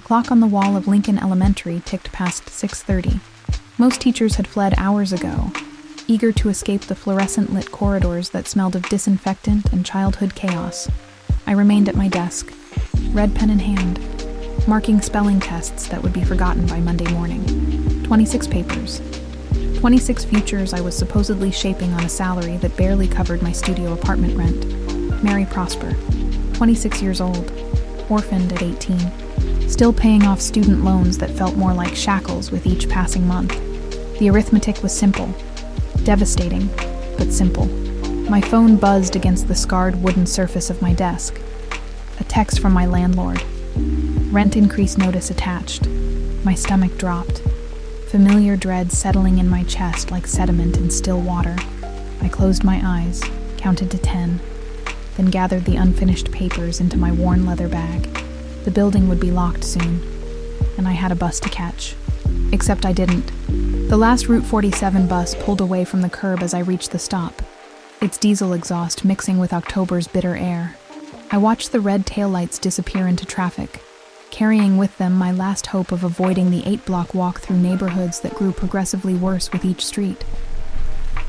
clock on the wall of Lincoln Elementary ticked past 6:30. Most teachers had fled hours ago, eager to escape the fluorescent-lit corridors that smelled of disinfectant and childhood chaos. I remained at my desk, red pen in hand, marking spelling tests that would be forgotten by Monday morning. 26 papers. 26 futures I was supposedly shaping on a salary that barely covered my studio apartment rent. Mary Prosper, 26 years old, orphaned at 18, still paying off student loans that felt more like shackles with each passing month. The arithmetic was simple, devastating, but simple. My phone buzzed against the scarred wooden surface of my desk. A text from my landlord. Rent increase notice attached. My stomach dropped. Familiar dread settling in my chest like sediment in still water. I closed my eyes, counted to 10, then gathered the unfinished papers into my worn leather bag. The building would be locked soon, and I had a bus to catch. Except I didn't. The last Route 47 bus pulled away from the curb as I reached the stop, its diesel exhaust mixing with October's bitter air. I watched the red taillights disappear into traffic, carrying with them my last hope of avoiding the 8-block walk through neighborhoods that grew progressively worse with each street.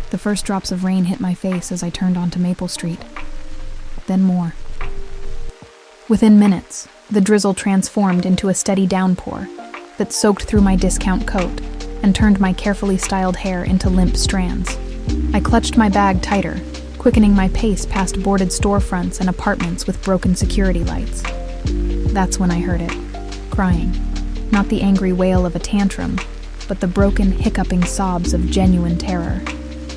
The first drops of rain hit my face as I turned onto Maple Street. Then more. Within minutes, the drizzle transformed into a steady downpour that soaked through my discount coat and turned my carefully styled hair into limp strands. I clutched my bag tighter, quickening my pace past boarded storefronts and apartments with broken security lights. That's when I heard it, crying. Not the angry wail of a tantrum, but the broken, hiccuping sobs of genuine terror.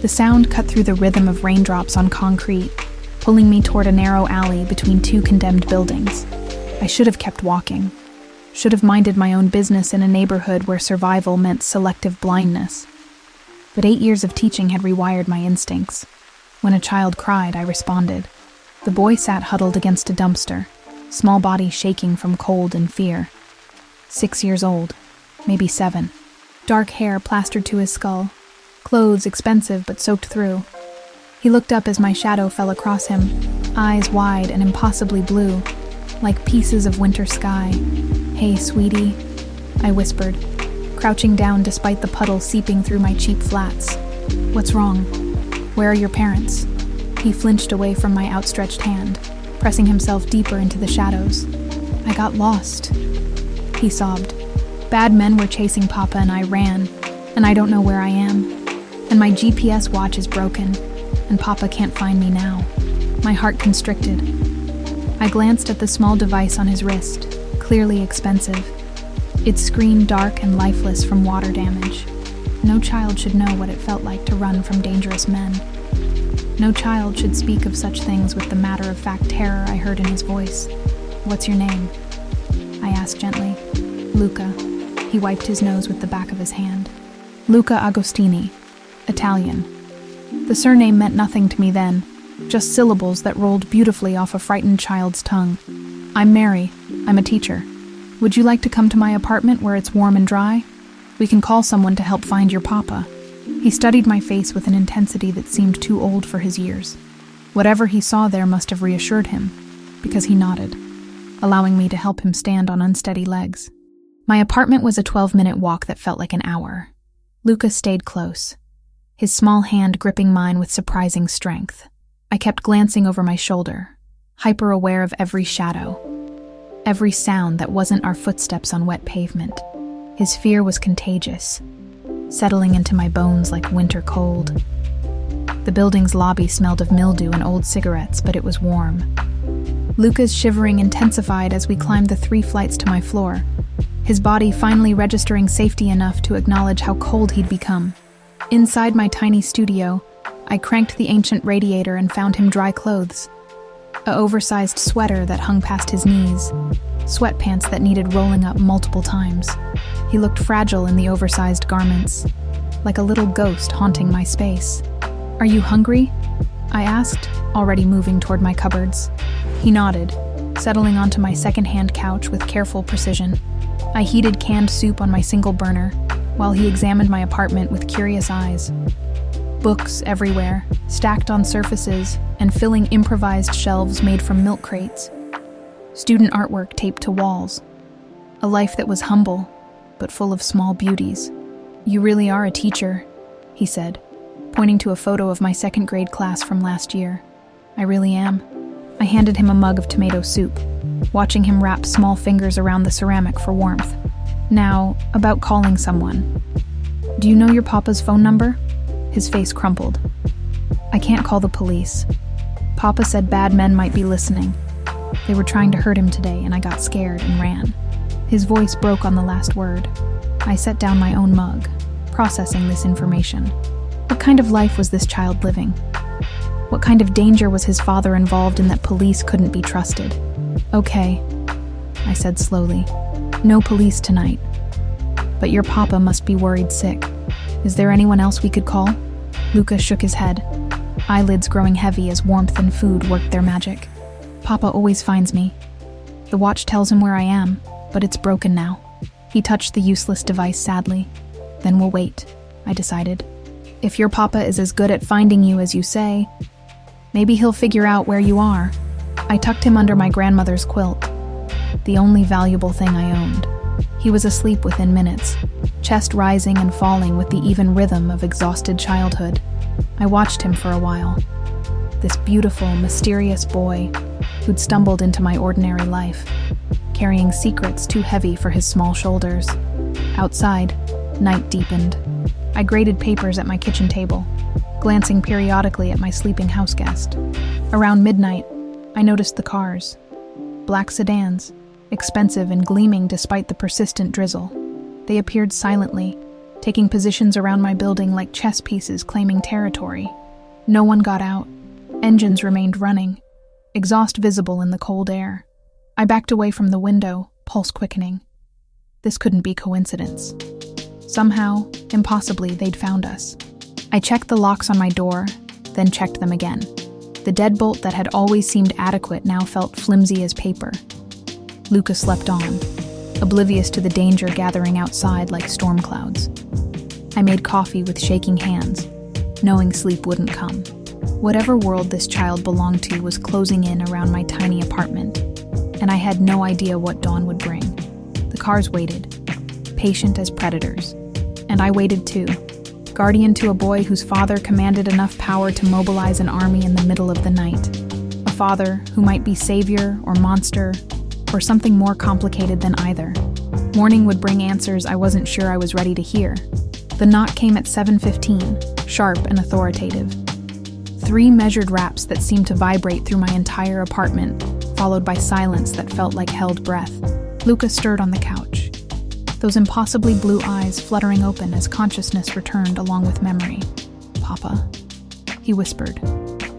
The sound cut through the rhythm of raindrops on concrete, pulling me toward a narrow alley between two condemned buildings. I should have kept walking. Should have minded my own business in a neighborhood where survival meant selective blindness. But 8 years of teaching had rewired my instincts. When a child cried, I responded. The boy sat huddled against a dumpster, small body shaking from cold and fear. 6 years old, maybe 7. Dark hair plastered to his skull, clothes expensive but soaked through. He looked up as my shadow fell across him, eyes wide and impossibly blue, like pieces of winter sky. "Hey, sweetie," I whispered, crouching down despite the puddle seeping through my cheap flats. "What's wrong? Where are your parents?" He flinched away from my outstretched hand, pressing himself deeper into the shadows. "I got lost," he sobbed. "Bad men were chasing Papa and I ran, and I don't know where I am. And my GPS watch is broken, and Papa can't find me now." My heart constricted. I glanced at the small device on his wrist, clearly expensive. Its screen dark and lifeless from water damage. No child should know what it felt like to run from dangerous men. No child should speak of such things with the matter-of-fact terror I heard in his voice. "What's your name?" I asked gently. "Luca." He wiped his nose with the back of his hand. "Luca Agostini, Italian." The surname meant nothing to me then, just syllables that rolled beautifully off a frightened child's tongue. "I'm Mary. I'm a teacher. Would you like to come to my apartment where it's warm and dry? We can call someone to help find your Papa." He studied my face with an intensity that seemed too old for his years. Whatever he saw there must have reassured him, because he nodded, allowing me to help him stand on unsteady legs. My apartment was a 12-minute walk that felt like an hour. Luca stayed close, his small hand gripping mine with surprising strength. I kept glancing over my shoulder, hyper-aware of every shadow, every sound that wasn't our footsteps on wet pavement. His fear was contagious, settling into my bones like winter cold. The building's lobby smelled of mildew and old cigarettes, but it was warm. Luca's shivering intensified as we climbed the 3 flights to my floor, his body finally registering safety enough to acknowledge how cold he'd become. Inside my tiny studio, I cranked the ancient radiator and found him dry clothes. A oversized sweater that hung past his knees, sweatpants that needed rolling up multiple times. He looked fragile in the oversized garments, like a little ghost haunting my space. "Are you hungry?" I asked, already moving toward my cupboards. He nodded, settling onto my second-hand couch with careful precision. I heated canned soup on my single burner, while he examined my apartment with curious eyes. Books everywhere, stacked on surfaces and filling improvised shelves made from milk crates. Student artwork taped to walls. A life that was humble, but full of small beauties. "You really are a teacher," he said, pointing to a photo of my second-grade class from last year. "I really am." I handed him a mug of tomato soup, watching him wrap small fingers around the ceramic for warmth. "Now, about calling someone. Do you know your papa's phone number?" His face crumpled. "I can't call the police. Papa said bad men might be listening. They were trying to hurt him today, and I got scared and ran." His voice broke on the last word. I set down my own mug, processing this information. What kind of life was this child living? What kind of danger was his father involved in that police couldn't be trusted? "Okay," I said slowly. "No police tonight. But your papa must be worried sick. Is there anyone else we could call?" Luca shook his head, eyelids growing heavy as warmth and food worked their magic. "Papa always finds me. The watch tells him where I am, but it's broken now." He touched the useless device sadly. "Then we'll wait," I decided. "If your papa is as good at finding you as you say, maybe he'll figure out where you are." I tucked him under my grandmother's quilt, the only valuable thing I owned. He was asleep within minutes, chest rising and falling with the even rhythm of exhausted childhood. I watched him for a while. This beautiful, mysterious boy who'd stumbled into my ordinary life, carrying secrets too heavy for his small shoulders. Outside, night deepened. I graded papers at my kitchen table, glancing periodically at my sleeping houseguest. Around midnight, I noticed the cars. Black sedans, expensive and gleaming despite the persistent drizzle. They appeared silently, taking positions around my building like chess pieces claiming territory. No one got out. Engines remained running, exhaust visible in the cold air. I backed away from the window, pulse quickening. This couldn't be coincidence. Somehow, impossibly, they'd found us. I checked the locks on my door, then checked them again. The deadbolt that had always seemed adequate now felt flimsy as paper. Luca slept on, oblivious to the danger gathering outside like storm clouds. I made coffee with shaking hands, knowing sleep wouldn't come. Whatever world this child belonged to was closing in around my tiny apartment, and I had no idea what dawn would bring. The cars waited, patient as predators. And I waited too, guardian to a boy whose father commanded enough power to mobilize an army in the middle of the night. A father who might be savior or monster, or something more complicated than either. Morning would bring answers I wasn't sure I was ready to hear. The knock came at 7:15, sharp and authoritative. 3 measured raps that seemed to vibrate through my entire apartment, followed by silence that felt like held breath. Luca stirred on the couch, those impossibly blue eyes fluttering open as consciousness returned along with memory. "Papa," he whispered,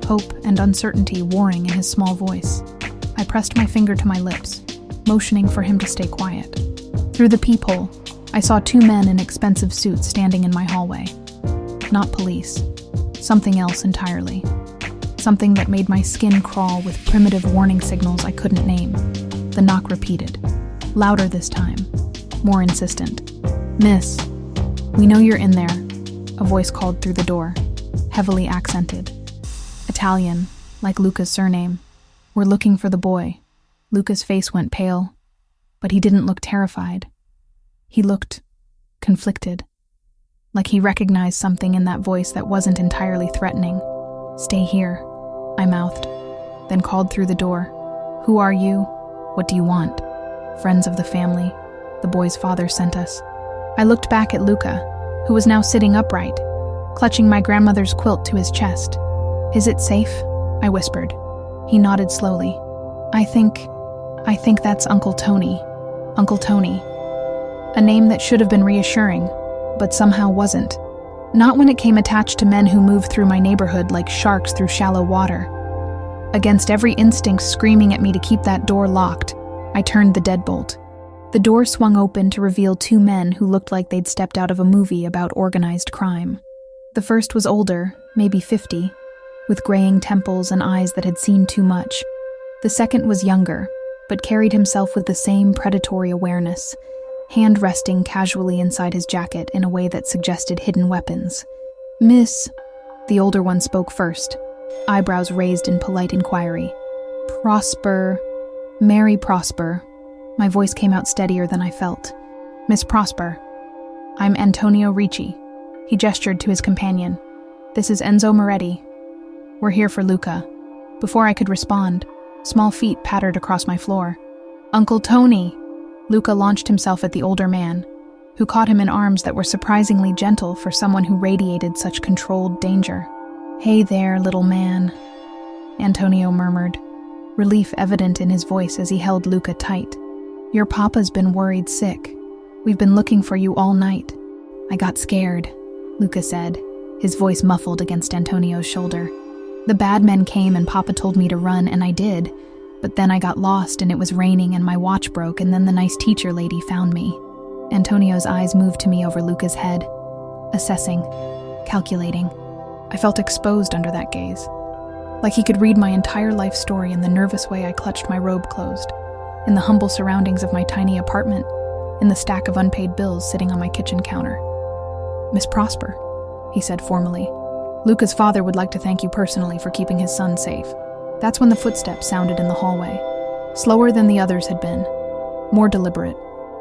hope and uncertainty warring in his small voice. I pressed my finger to my lips, motioning for him to stay quiet. Through the peephole, I saw 2 men in expensive suits standing in my hallway. Not police. Something else entirely. Something that made my skin crawl with primitive warning signals I couldn't name. The knock repeated. Louder this time. More insistent. "Miss, we know you're in there," a voice called through the door, heavily accented. Italian, like Luca's surname. "We're looking for the boy." Luca's face went pale, but he didn't look terrified. He looked conflicted, like he recognized something in that voice that wasn't entirely threatening. "Stay here," I mouthed, then called through the door. "Who are you? What do you want?" "Friends of the family. The boy's father sent us." I looked back at Luca, who was now sitting upright, clutching my grandmother's quilt to his chest. "Is it safe?" I whispered. He nodded slowly. I think that's Uncle Tony. Uncle Tony. A name that should have been reassuring, but somehow wasn't. Not when it came attached to men who moved through my neighborhood like sharks through shallow water. Against every instinct screaming at me to keep that door locked, I turned the deadbolt. The door swung open to reveal 2 men who looked like they'd stepped out of a movie about organized crime. The first was older, maybe 50, with graying temples and eyes that had seen too much. The second was younger, but carried himself with the same predatory awareness, hand resting casually inside his jacket in a way that suggested hidden weapons. "Miss," the older one spoke first, eyebrows raised in polite inquiry. "Prosper, Mary Prosper. My voice came out steadier than I felt. "Miss Prosper, I'm Antonio Ricci." He gestured to his companion. "This is Enzo Moretti. We're here for Luca." Before I could respond, small feet pattered across my floor. "Uncle Tony!" Luca launched himself at the older man, who caught him in arms that were surprisingly gentle for someone who radiated such controlled danger. "Hey there, little man," Antonio murmured, relief evident in his voice as he held Luca tight. "Your papa's been worried sick. We've been looking for you all night." "I got scared," Luca said, his voice muffled against Antonio's shoulder. "The bad men came and Papa told me to run, and I did. But then I got lost and it was raining and my watch broke, and then the nice teacher lady found me." Antonio's eyes moved to me over Luca's head, assessing, calculating. I felt exposed under that gaze, like he could read my entire life story in the nervous way I clutched my robe closed, in the humble surroundings of my tiny apartment, in the stack of unpaid bills sitting on my kitchen counter. "Miss Prosper," he said formally, "Luca's father would like to thank you personally for keeping his son safe." That's when the footsteps sounded in the hallway, slower than the others had been, more deliberate.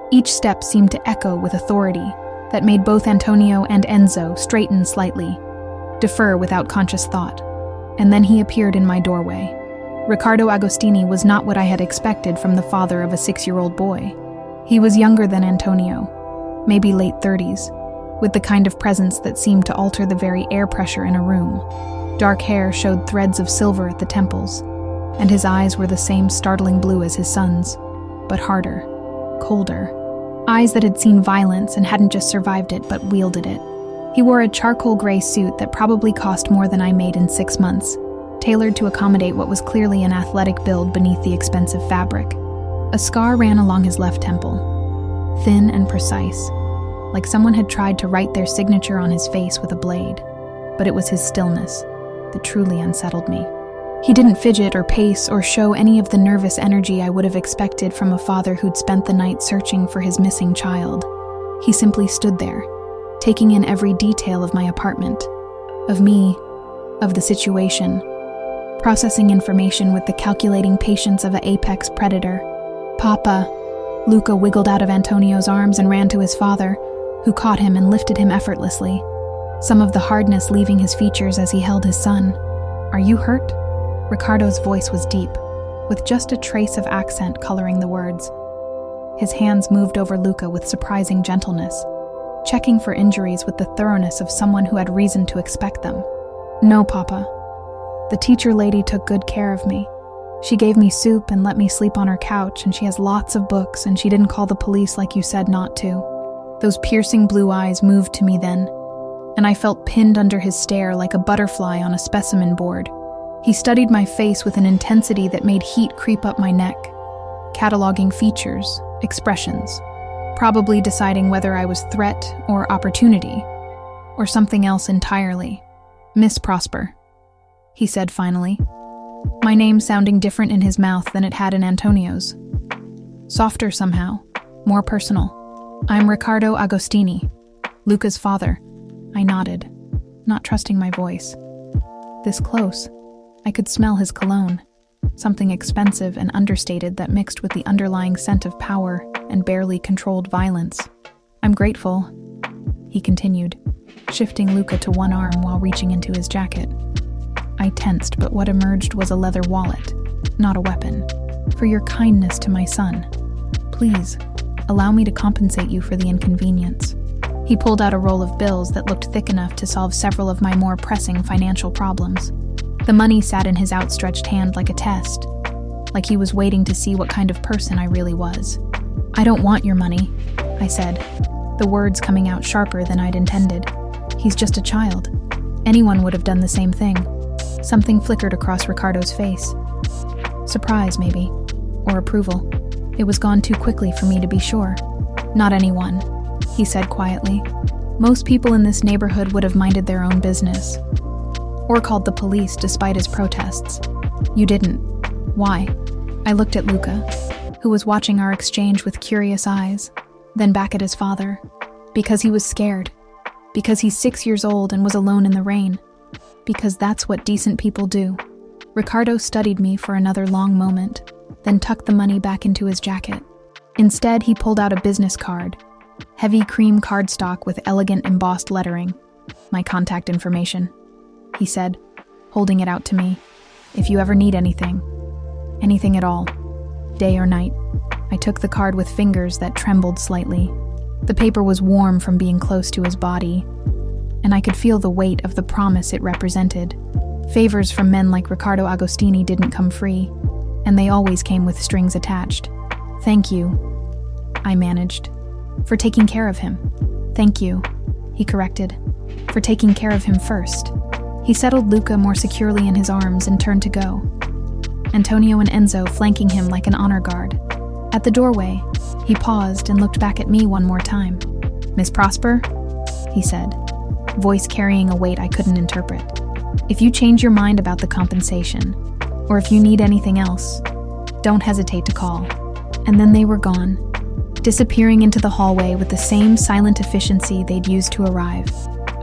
Each step seemed to echo with authority that made both Antonio and Enzo straighten slightly, defer without conscious thought. And then he appeared in my doorway. Riccardo Agostini was not what I had expected from the father of a 6-year-old boy. He was younger than Antonio, maybe late 30s, with the kind of presence that seemed to alter the very air pressure in a room. Dark hair showed threads of silver at the temples, and his eyes were the same startling blue as his son's, but harder, colder. Eyes that had seen violence and hadn't just survived it, but wielded it. He wore a charcoal gray suit that probably cost more than I made in 6 months, tailored to accommodate what was clearly an athletic build beneath the expensive fabric. A scar ran along his left temple, thin and precise, like someone had tried to write their signature on his face with a blade. But it was his stillness that truly unsettled me. He didn't fidget or pace or show any of the nervous energy I would have expected from a father who'd spent the night searching for his missing child. He simply stood there, taking in every detail of my apartment, of me, of the situation, processing information with the calculating patience of an apex predator. "Papa," Luca wiggled out of Antonio's arms and ran to his father, who caught him and lifted him effortlessly, some of the hardness leaving his features as he held his son. "Are you hurt?" Riccardo's voice was deep, with just a trace of accent coloring the words. His hands moved over Luca with surprising gentleness, checking for injuries with the thoroughness of someone who had reason to expect them. "No, Papa. The teacher lady took good care of me. She gave me soup and let me sleep on her couch, and she has lots of books, and she didn't call the police like you said not to." Those piercing blue eyes moved to me then, and I felt pinned under his stare like a butterfly on a specimen board. He studied my face with an intensity that made heat creep up my neck, cataloging features, expressions, probably deciding whether I was threat or opportunity, or something else entirely. "Miss Prosper," he said finally, my name sounding different in his mouth than it had in Antonio's. Softer somehow, more personal. "I'm Riccardo Agostini, Luca's father." I nodded, not trusting my voice. This close, I could smell his cologne, something expensive and understated that mixed with the underlying scent of power and barely controlled violence. "I'm grateful," he continued, shifting Luca to one arm while reaching into his jacket. I tensed, but what emerged was a leather wallet, not a weapon. "For your kindness to my son. Please, allow me to compensate you for the inconvenience." He pulled out a roll of bills that looked thick enough to solve several of my more pressing financial problems. The money sat in his outstretched hand like a test, like he was waiting to see what kind of person I really was. "I don't want your money," I said, the words coming out sharper than I'd intended. "He's just a child. Anyone would have done the same thing." Something flickered across Riccardo's face. Surprise, maybe, or approval. It was gone too quickly for me to be sure. "Not anyone," he said quietly. "Most people in this neighborhood would have minded their own business, or called the police despite his protests. You didn't. Why?" I looked at Luca, who was watching our exchange with curious eyes, then back at his father. "Because he was scared. Because he's 6 years old and was alone in the rain. Because that's what decent people do." Riccardo studied me for another long moment, then tucked the money back into his jacket. Instead, he pulled out a business card, heavy cream cardstock with elegant embossed lettering. "My contact information," he said, holding it out to me. "If you ever need anything at all, day or night." I took the card with fingers that trembled slightly. The paper was warm from being close to his body, and I could feel the weight of the promise it represented. Favors from men like Riccardo Agostini didn't come free, and they always came with strings attached. "Thank you," I managed, "for taking care of him." "Thank you," he corrected, "for taking care of him first." He settled Luca more securely in his arms and turned to go, Antonio and Enzo flanking him like an honor guard. At the doorway, he paused and looked back at me one more time. "Miss Prosper?" he said, voice carrying a weight I couldn't interpret. "If you change your mind about the compensation, or if you need anything else, don't hesitate to call." And then they were gone, disappearing into the hallway with the same silent efficiency they'd used to arrive.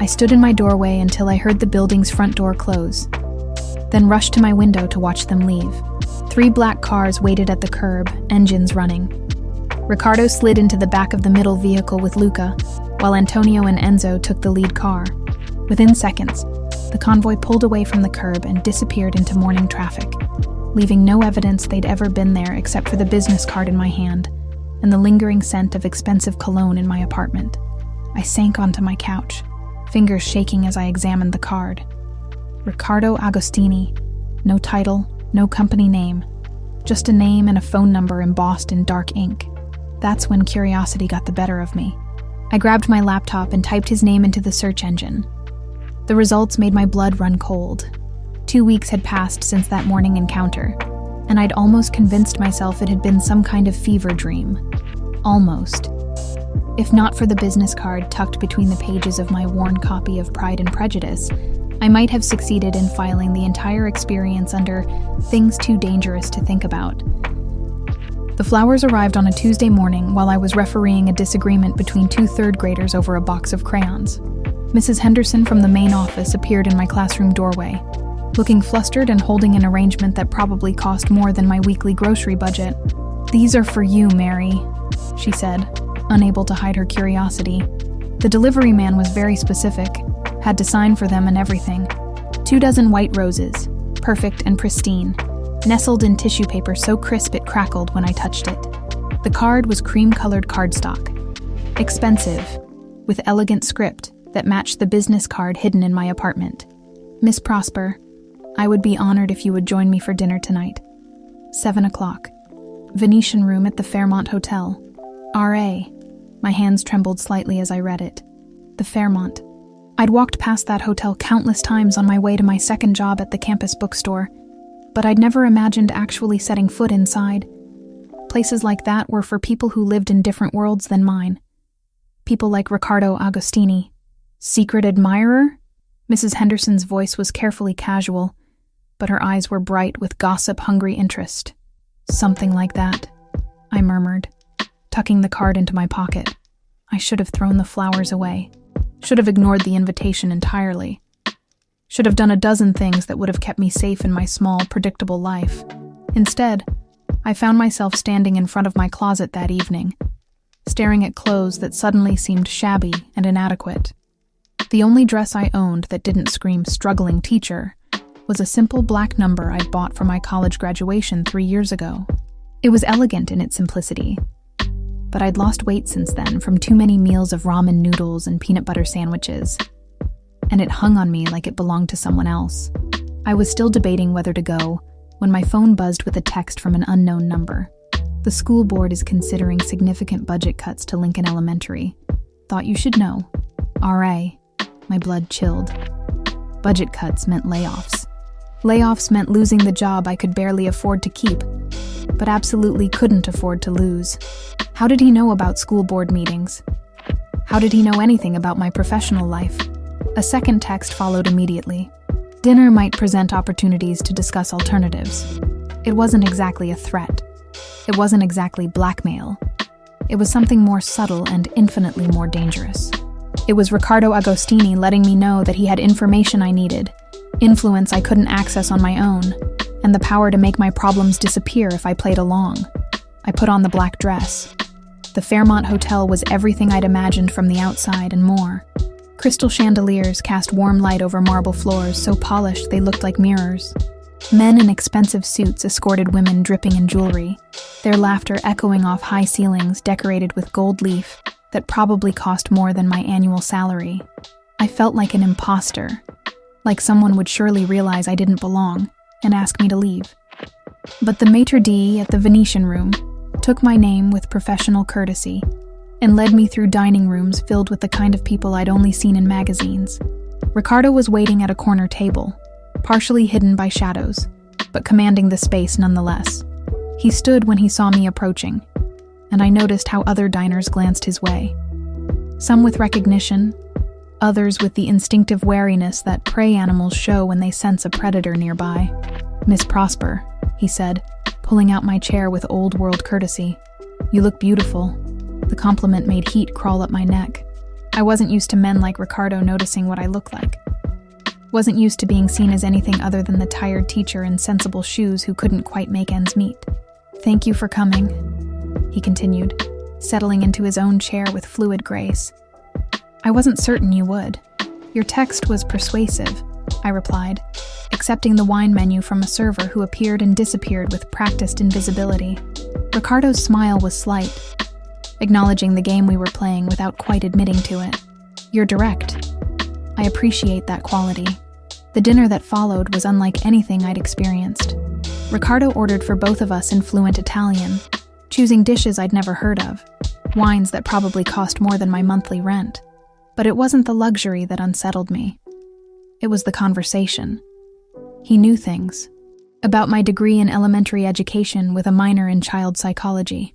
I stood in my doorway until I heard the building's front door close, then rushed to my window to watch them leave. 3 black cars waited at the curb, engines running. Riccardo slid into the back of the middle vehicle with Luca, while Antonio and Enzo took the lead car. Within seconds, the convoy pulled away from the curb and disappeared into morning traffic, leaving no evidence they'd ever been there except for the business card in my hand and the lingering scent of expensive cologne in my apartment. I sank onto my couch, fingers shaking as I examined the card. Riccardo Agostini. No title, no company name, just a name and a phone number embossed in dark ink. That's when curiosity got the better of me. I grabbed my laptop and typed his name into the search engine. The results made my blood run cold. 2 weeks had passed since that morning encounter, and I'd almost convinced myself it had been some kind of fever dream. Almost. If not for the business card tucked between the pages of my worn copy of Pride and Prejudice, I might have succeeded in filing the entire experience under things too dangerous to think about. The flowers arrived on a Tuesday morning while I was refereeing a disagreement between 2 third graders over a box of crayons. Mrs. Henderson from the main office appeared in my classroom doorway, looking flustered and holding an arrangement that probably cost more than my weekly grocery budget. "These are for you, Mary," she said, unable to hide her curiosity. The delivery man was very specific, had to sign for them and everything. 2 dozen white roses, perfect and pristine, nestled in tissue paper so crisp it crackled when I touched it. The card was cream-colored cardstock, expensive, with elegant script that matched the business card hidden in my apartment. "Miss Prosper, I would be honored if you would join me for dinner tonight. 7 o'clock. Venetian room at the Fairmont Hotel. R.A." My hands trembled slightly as I read it. The Fairmont. I'd walked past that hotel countless times on my way to my second job at the campus bookstore, but I'd never imagined actually setting foot inside. Places like that were for people who lived in different worlds than mine. People like Riccardo Agostini. Secret admirer? Mrs. Henderson's voice was carefully casual, but her eyes were bright with gossip-hungry interest. "Something like that," I murmured, tucking the card into my pocket. I should have thrown the flowers away. Should have ignored the invitation entirely. Should have done a dozen things that would have kept me safe in my small, predictable life. Instead, I found myself standing in front of my closet that evening, staring at clothes that suddenly seemed shabby and inadequate. The only dress I owned that didn't scream struggling teacher was a simple black number I'd bought for my college graduation 3 years ago. It was elegant in its simplicity, but I'd lost weight since then from too many meals of ramen noodles and peanut butter sandwiches, and it hung on me like it belonged to someone else. I was still debating whether to go when my phone buzzed with a text from an unknown number. "The school board is considering significant budget cuts to Lincoln Elementary. Thought you should know. R.A." My blood chilled. Budget cuts meant layoffs. Layoffs meant losing the job I could barely afford to keep, but absolutely couldn't afford to lose. How did he know about school board meetings? How did he know anything about my professional life? A second text followed immediately. Dinner might present opportunities to discuss alternatives. It wasn't exactly a threat. It wasn't exactly blackmail. It was something more subtle and infinitely more dangerous. It was Riccardo Agostini letting me know that he had information I needed, influence I couldn't access on my own, and the power to make my problems disappear if I played along. I put on the black dress, The Fairmont Hotel was everything I'd imagined from the outside and more. Crystal chandeliers cast warm light over marble floors so polished they looked like mirrors. Men in expensive suits escorted women dripping in jewelry, their laughter echoing off high ceilings decorated with gold leaf that probably cost more than my annual salary. I felt like an imposter, like someone would surely realize I didn't belong and ask me to leave. But the maitre d' at the Venetian room took my name with professional courtesy and led me through dining rooms filled with the kind of people I'd only seen in magazines. Ricardo was waiting at a corner table, partially hidden by shadows, but commanding the space nonetheless. He stood when he saw me approaching, and I noticed how other diners glanced his way. Some with recognition, others with the instinctive wariness that prey animals show when they sense a predator nearby. "Miss Prosper," he said, pulling out my chair with old-world courtesy. "You look beautiful." The compliment made heat crawl up my neck. I wasn't used to men like Ricardo noticing what I looked like. Wasn't used to being seen as anything other than the tired teacher in sensible shoes who couldn't quite make ends meet. "Thank you for coming," he continued, settling into his own chair with fluid grace. "I wasn't certain you would. Your text was persuasive," I replied, accepting the wine menu from a server who appeared and disappeared with practiced invisibility. Ricardo's smile was slight, acknowledging the game we were playing without quite admitting to it. "You're direct. I appreciate that quality." The dinner that followed was unlike anything I'd experienced. Ricardo ordered for both of us in fluent Italian, choosing dishes I'd never heard of, wines that probably cost more than my monthly rent. But it wasn't the luxury that unsettled me. It was the conversation. He knew things about my degree in elementary education with a minor in child psychology,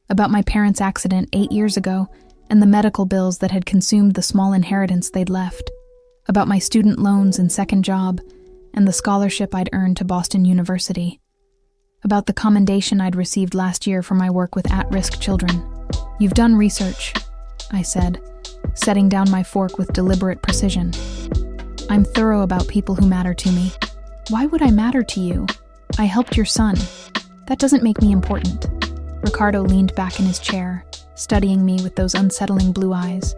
about my parents' accident 8 years ago and the medical bills that had consumed the small inheritance they'd left, about my student loans and second job and the scholarship I'd earned to Boston University, about the commendation I'd received last year for my work with at-risk children. "You've done research," I said, setting down my fork with deliberate precision. "I'm thorough about people who matter to me." "Why would I matter to you? I helped your son. That doesn't make me important." Ricardo leaned back in his chair, studying me with those unsettling blue eyes.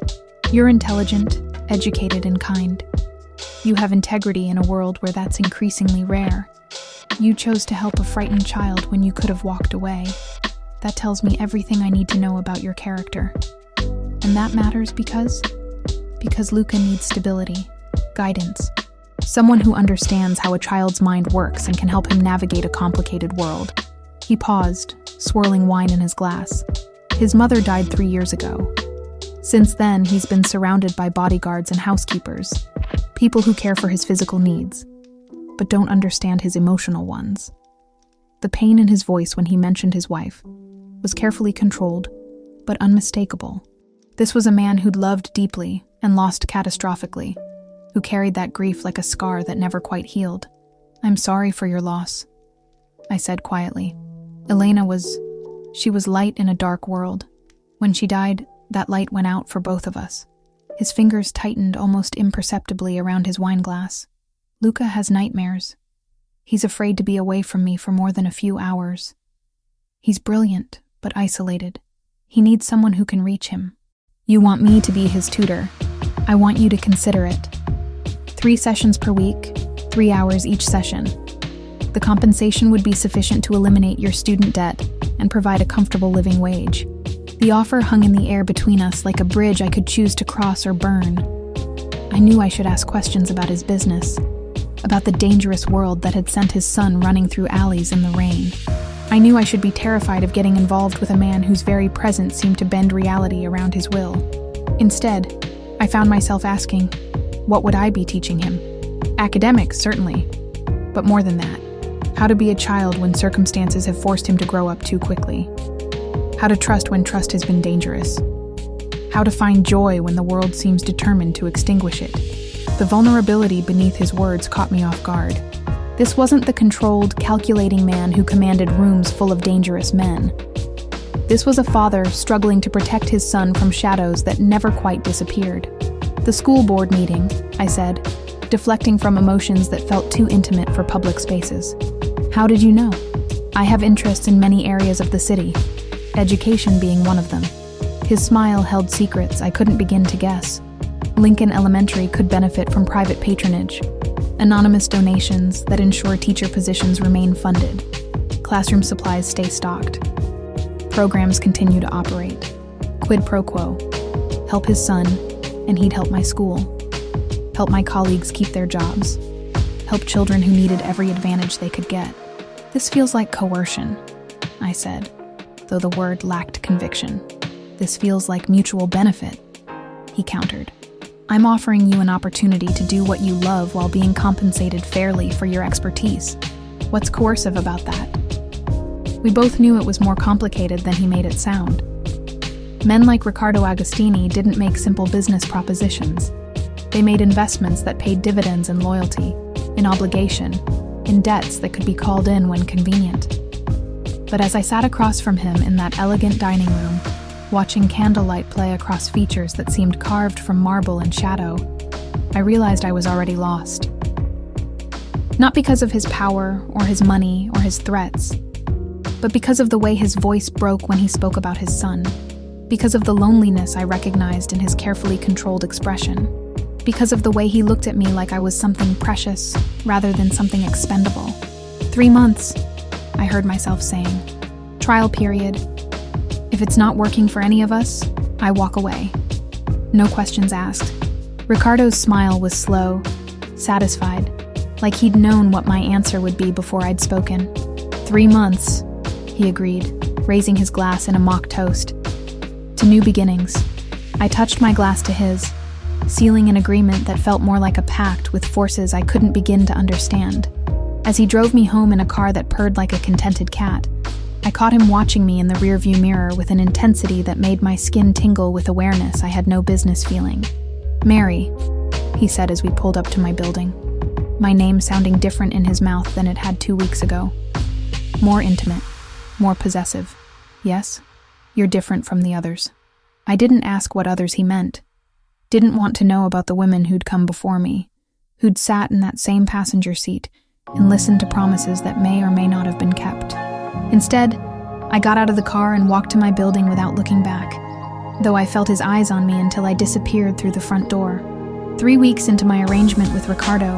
"You're intelligent, educated, and kind. You have integrity in a world where that's increasingly rare. You chose to help a frightened child when you could have walked away. That tells me everything I need to know about your character. And that matters because Luca needs stability, guidance, someone who understands how a child's mind works and can help him navigate a complicated world." He paused, swirling wine in his glass. His mother died 3 years ago. Since then, he's been surrounded by bodyguards and housekeepers, people who care for his physical needs, but don't understand his emotional ones. The pain in his voice when he mentioned his wife was carefully controlled, but unmistakable. This was a man who'd loved deeply and lost catastrophically, who carried that grief like a scar that never quite healed. "I'm sorry for your loss," I said quietly. Elena was light in a dark world. When she died, that light went out for both of us. His fingers tightened almost imperceptibly around his wineglass. "Luca has nightmares. He's afraid to be away from me for more than a few hours. He's brilliant, but isolated. He needs someone who can reach him. You want me to be his tutor. I want you to consider it. 3 sessions per week, 3 hours each session. The compensation would be sufficient to eliminate your student debt and provide a comfortable living wage." The offer hung in the air between us like a bridge I could choose to cross or burn. I knew I should ask questions about his business, about the dangerous world that had sent his son running through alleys in the rain. I knew I should be terrified of getting involved with a man whose very presence seemed to bend reality around his will. Instead, I found myself asking, what would I be teaching him? Academics, certainly, but more than that. How to be a child when circumstances have forced him to grow up too quickly. How to trust when trust has been dangerous. How to find joy when the world seems determined to extinguish it. The vulnerability beneath his words caught me off guard. This wasn't the controlled, calculating man who commanded rooms full of dangerous men. This was a father struggling to protect his son from shadows that never quite disappeared. "The school board meeting," I said, deflecting from emotions that felt too intimate for public spaces. "How did you know?" "I have interests in many areas of the city, education being one of them." His smile held secrets I couldn't begin to guess. Lincoln Elementary could benefit from private patronage, anonymous donations that ensure teacher positions remain funded, classroom supplies stay stocked, programs continue to operate, quid pro quo, help his son, and he'd help my school, help my colleagues keep their jobs, help children who needed every advantage they could get. This feels like coercion, I said, though the word lacked conviction. This feels like mutual benefit, he countered. I'm offering you an opportunity to do what you love while being compensated fairly for your expertise. What's coercive about that? We both knew it was more complicated than he made it sound. Men like Riccardo Agostini didn't make simple business propositions. They made investments that paid dividends in loyalty, in obligation, in debts that could be called in when convenient. But as I sat across from him in that elegant dining room, watching candlelight play across features that seemed carved from marble and shadow, I realized I was already lost. Not because of his power, or his money, or his threats, but because of the way his voice broke when he spoke about his son, because of the loneliness I recognized in his carefully controlled expression, because of the way he looked at me like I was something precious rather than something expendable. 3 months, I heard myself saying. Trial period. If it's not working for any of us, I walk away. No questions asked. Ricardo's smile was slow, satisfied, like he'd known what my answer would be before I'd spoken. 3 months, he agreed, raising his glass in a mock toast. To new beginnings. I touched my glass to his, sealing an agreement that felt more like a pact with forces I couldn't begin to understand. As he drove me home in a car that purred like a contented cat, I caught him watching me in the rearview mirror with an intensity that made my skin tingle with awareness I had no business feeling. Mary, he said as we pulled up to my building, my name sounding different in his mouth than it had 2 weeks ago. More intimate, more possessive. Yes, you're different from the others. I didn't ask what others he meant. Didn't want to know about the women who'd come before me, who'd sat in that same passenger seat and listened to promises that may or may not have been kept. Instead, I got out of the car and walked to my building without looking back, though I felt his eyes on me until I disappeared through the front door. 3 weeks into my arrangement with Ricardo,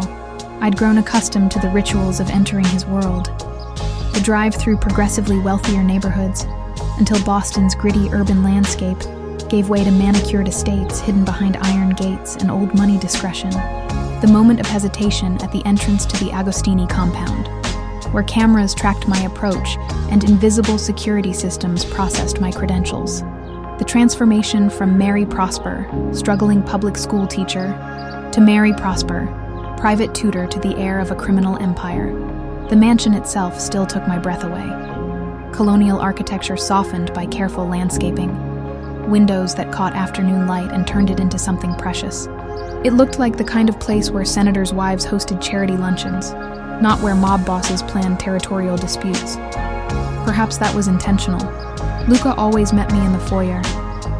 I'd grown accustomed to the rituals of entering his world. The drive through progressively wealthier neighborhoods, until Boston's gritty urban landscape gave way to manicured estates hidden behind iron gates and old money discretion. The moment of hesitation at the entrance to the Agostini compound, where cameras tracked my approach and invisible security systems processed my credentials. The transformation from Mary Prosper, struggling public school teacher, to Mary Prosper, private tutor to the heir of a criminal empire. The mansion itself still took my breath away. Colonial architecture softened by careful landscaping, windows that caught afternoon light and turned it into something precious. It looked like the kind of place where senators' wives hosted charity luncheons, not where mob bosses planned territorial disputes. Perhaps that was intentional. Luca always met me in the foyer,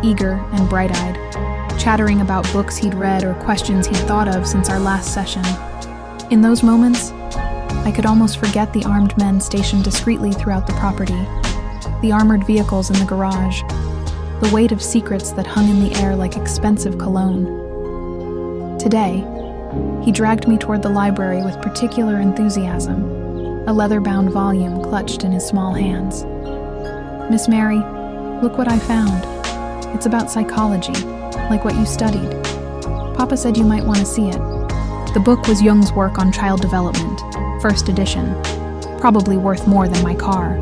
eager and bright-eyed, chattering about books he'd read or questions he'd thought of since our last session. In those moments, I could almost forget the armed men stationed discreetly throughout the property, the armored vehicles in the garage, the weight of secrets that hung in the air like expensive cologne. Today, he dragged me toward the library with particular enthusiasm, a leather-bound volume clutched in his small hands. Miss Mary, look what I found. It's about psychology, like what you studied. Papa said you might want to see it. The book was Jung's work on child development, first edition, probably worth more than my car.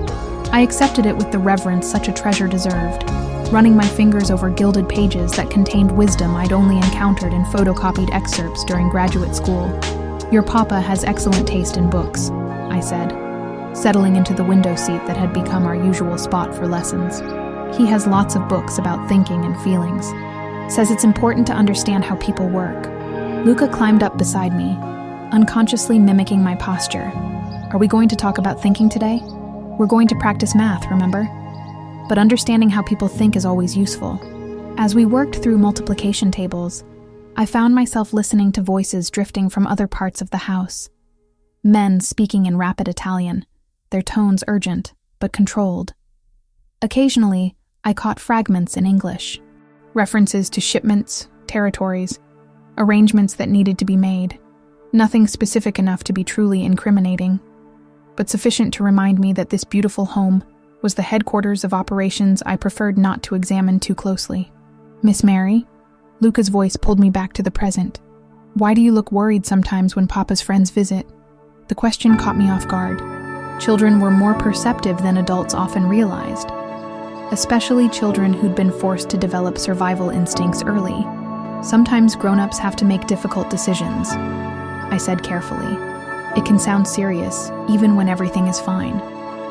I accepted it with the reverence such a treasure deserved, running my fingers over gilded pages that contained wisdom I'd only encountered in photocopied excerpts during graduate school. Your papa has excellent taste in books, I said, settling into the window seat that had become our usual spot for lessons. He has lots of books about thinking and feelings. Says it's important to understand how people work. Luca climbed up beside me, unconsciously mimicking my posture. Are we going to talk about thinking today? We're going to practice math, remember? But understanding how people think is always useful. As we worked through multiplication tables, I found myself listening to voices drifting from other parts of the house. Men speaking in rapid Italian, their tones urgent, but controlled. Occasionally, I caught fragments in English, references to shipments, territories, arrangements that needed to be made, nothing specific enough to be truly incriminating, but sufficient to remind me that this beautiful home was the headquarters of operations I preferred not to examine too closely. "Miss Mary?" Luca's voice pulled me back to the present. "Why do you look worried sometimes when Papa's friends visit?" The question caught me off guard. Children were more perceptive than adults often realized, especially children who'd been forced to develop survival instincts early. "Sometimes grown-ups have to make difficult decisions," I said carefully. "It can sound serious, even when everything is fine.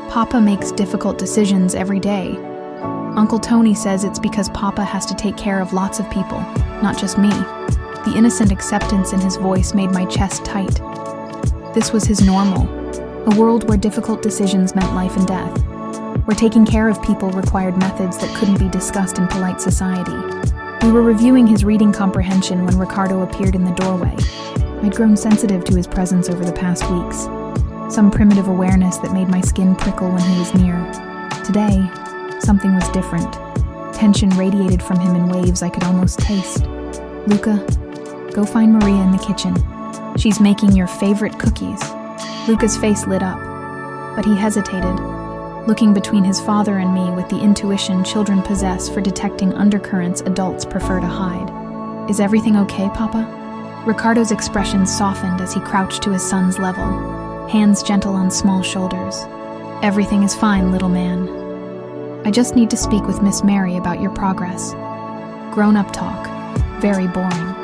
Papa makes difficult decisions every day. Uncle Tony says it's because Papa has to take care of lots of people, not just me." The innocent acceptance in his voice made my chest tight. This was his normal, a world where difficult decisions meant life and death, where taking care of people required methods that couldn't be discussed in polite society. We were reviewing his reading comprehension when Ricardo appeared in the doorway. I'd grown sensitive to his presence over the past weeks, some primitive awareness that made my skin prickle when he was near. Today, something was different. Tension radiated from him in waves I could almost taste. "Luca, go find Maria in the kitchen. She's making your favorite cookies." Luca's face lit up, but he hesitated, looking between his father and me with the intuition children possess for detecting undercurrents adults prefer to hide. "Is everything okay, Papa?" Ricardo's expression softened as he crouched to his son's level, hands gentle on small shoulders. "Everything is fine, little man. I just need to speak with Miss Mary about your progress." Grown-up talk, very boring.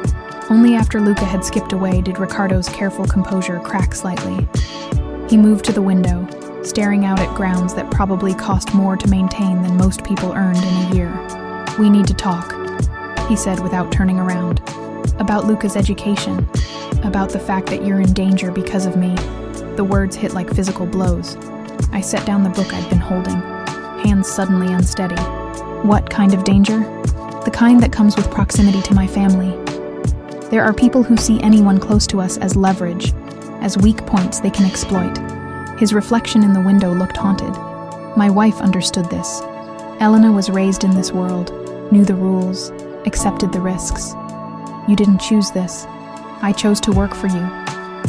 Only after Luca had skipped away did Ricardo's careful composure crack slightly. He moved to the window, staring out at grounds that probably cost more to maintain than most people earned in a year. "We need to talk," he said without turning around. "About Luca's education, about the fact that you're in danger because of me." The words hit like physical blows. I set down the book I'd been holding, hands suddenly unsteady. "What kind of danger?" "The kind that comes with proximity to my family. There are people who see anyone close to us as leverage, as weak points they can exploit." His reflection in the window looked haunted. My wife understood this. Elena was raised in this world, knew the rules, accepted the risks. "You didn't choose this. I chose to work for you.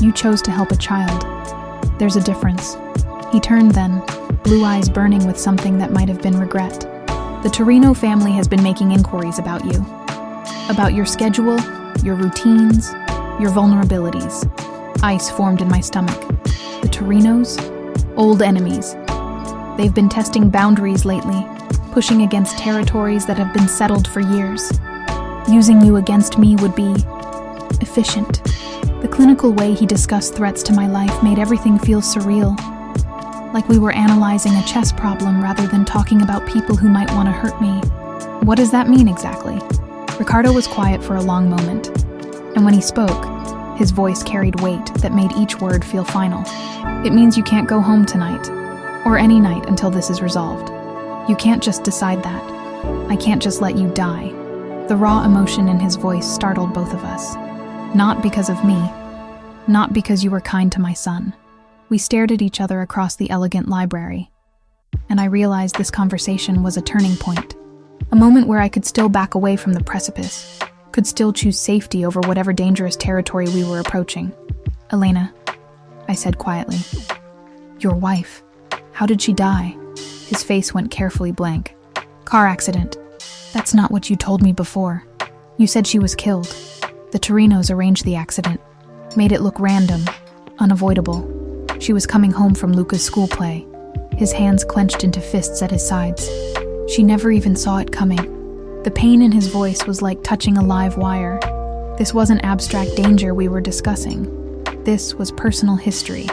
You chose to help a child. There's a difference." He turned then, blue eyes burning with something that might have been regret. "The Torino family has been making inquiries about you. About your schedule, your routines, your vulnerabilities." Ice formed in my stomach. The Torinos? Old enemies. They've been testing boundaries lately, pushing against territories that have been settled for years. Using you against me would be efficient. The clinical way he discussed threats to my life made everything feel surreal, like we were analyzing a chess problem rather than talking about people who might want to hurt me. "What does that mean exactly?" Ricardo was quiet for a long moment, and when he spoke, his voice carried weight that made each word feel final. "It means you can't go home tonight, or any night until this is resolved. You can't just decide that. I can't just let you die." The raw emotion in his voice startled both of us. "Not because of me. Not because you were kind to my son." We stared at each other across the elegant library, and I realized this conversation was a turning point. A moment where I could still back away from the precipice, could still choose safety over whatever dangerous territory we were approaching. "Elena," I said quietly. "Your wife. How did she die?" His face went carefully blank. "Car accident." "That's not what you told me before. You said she was killed." "The Torinos arranged the accident, made it look random, unavoidable. She was coming home from Luca's school play." His hands clenched into fists at his sides. "She never even saw it coming." The pain in his voice was like touching a live wire. This wasn't abstract danger we were discussing. This was personal history,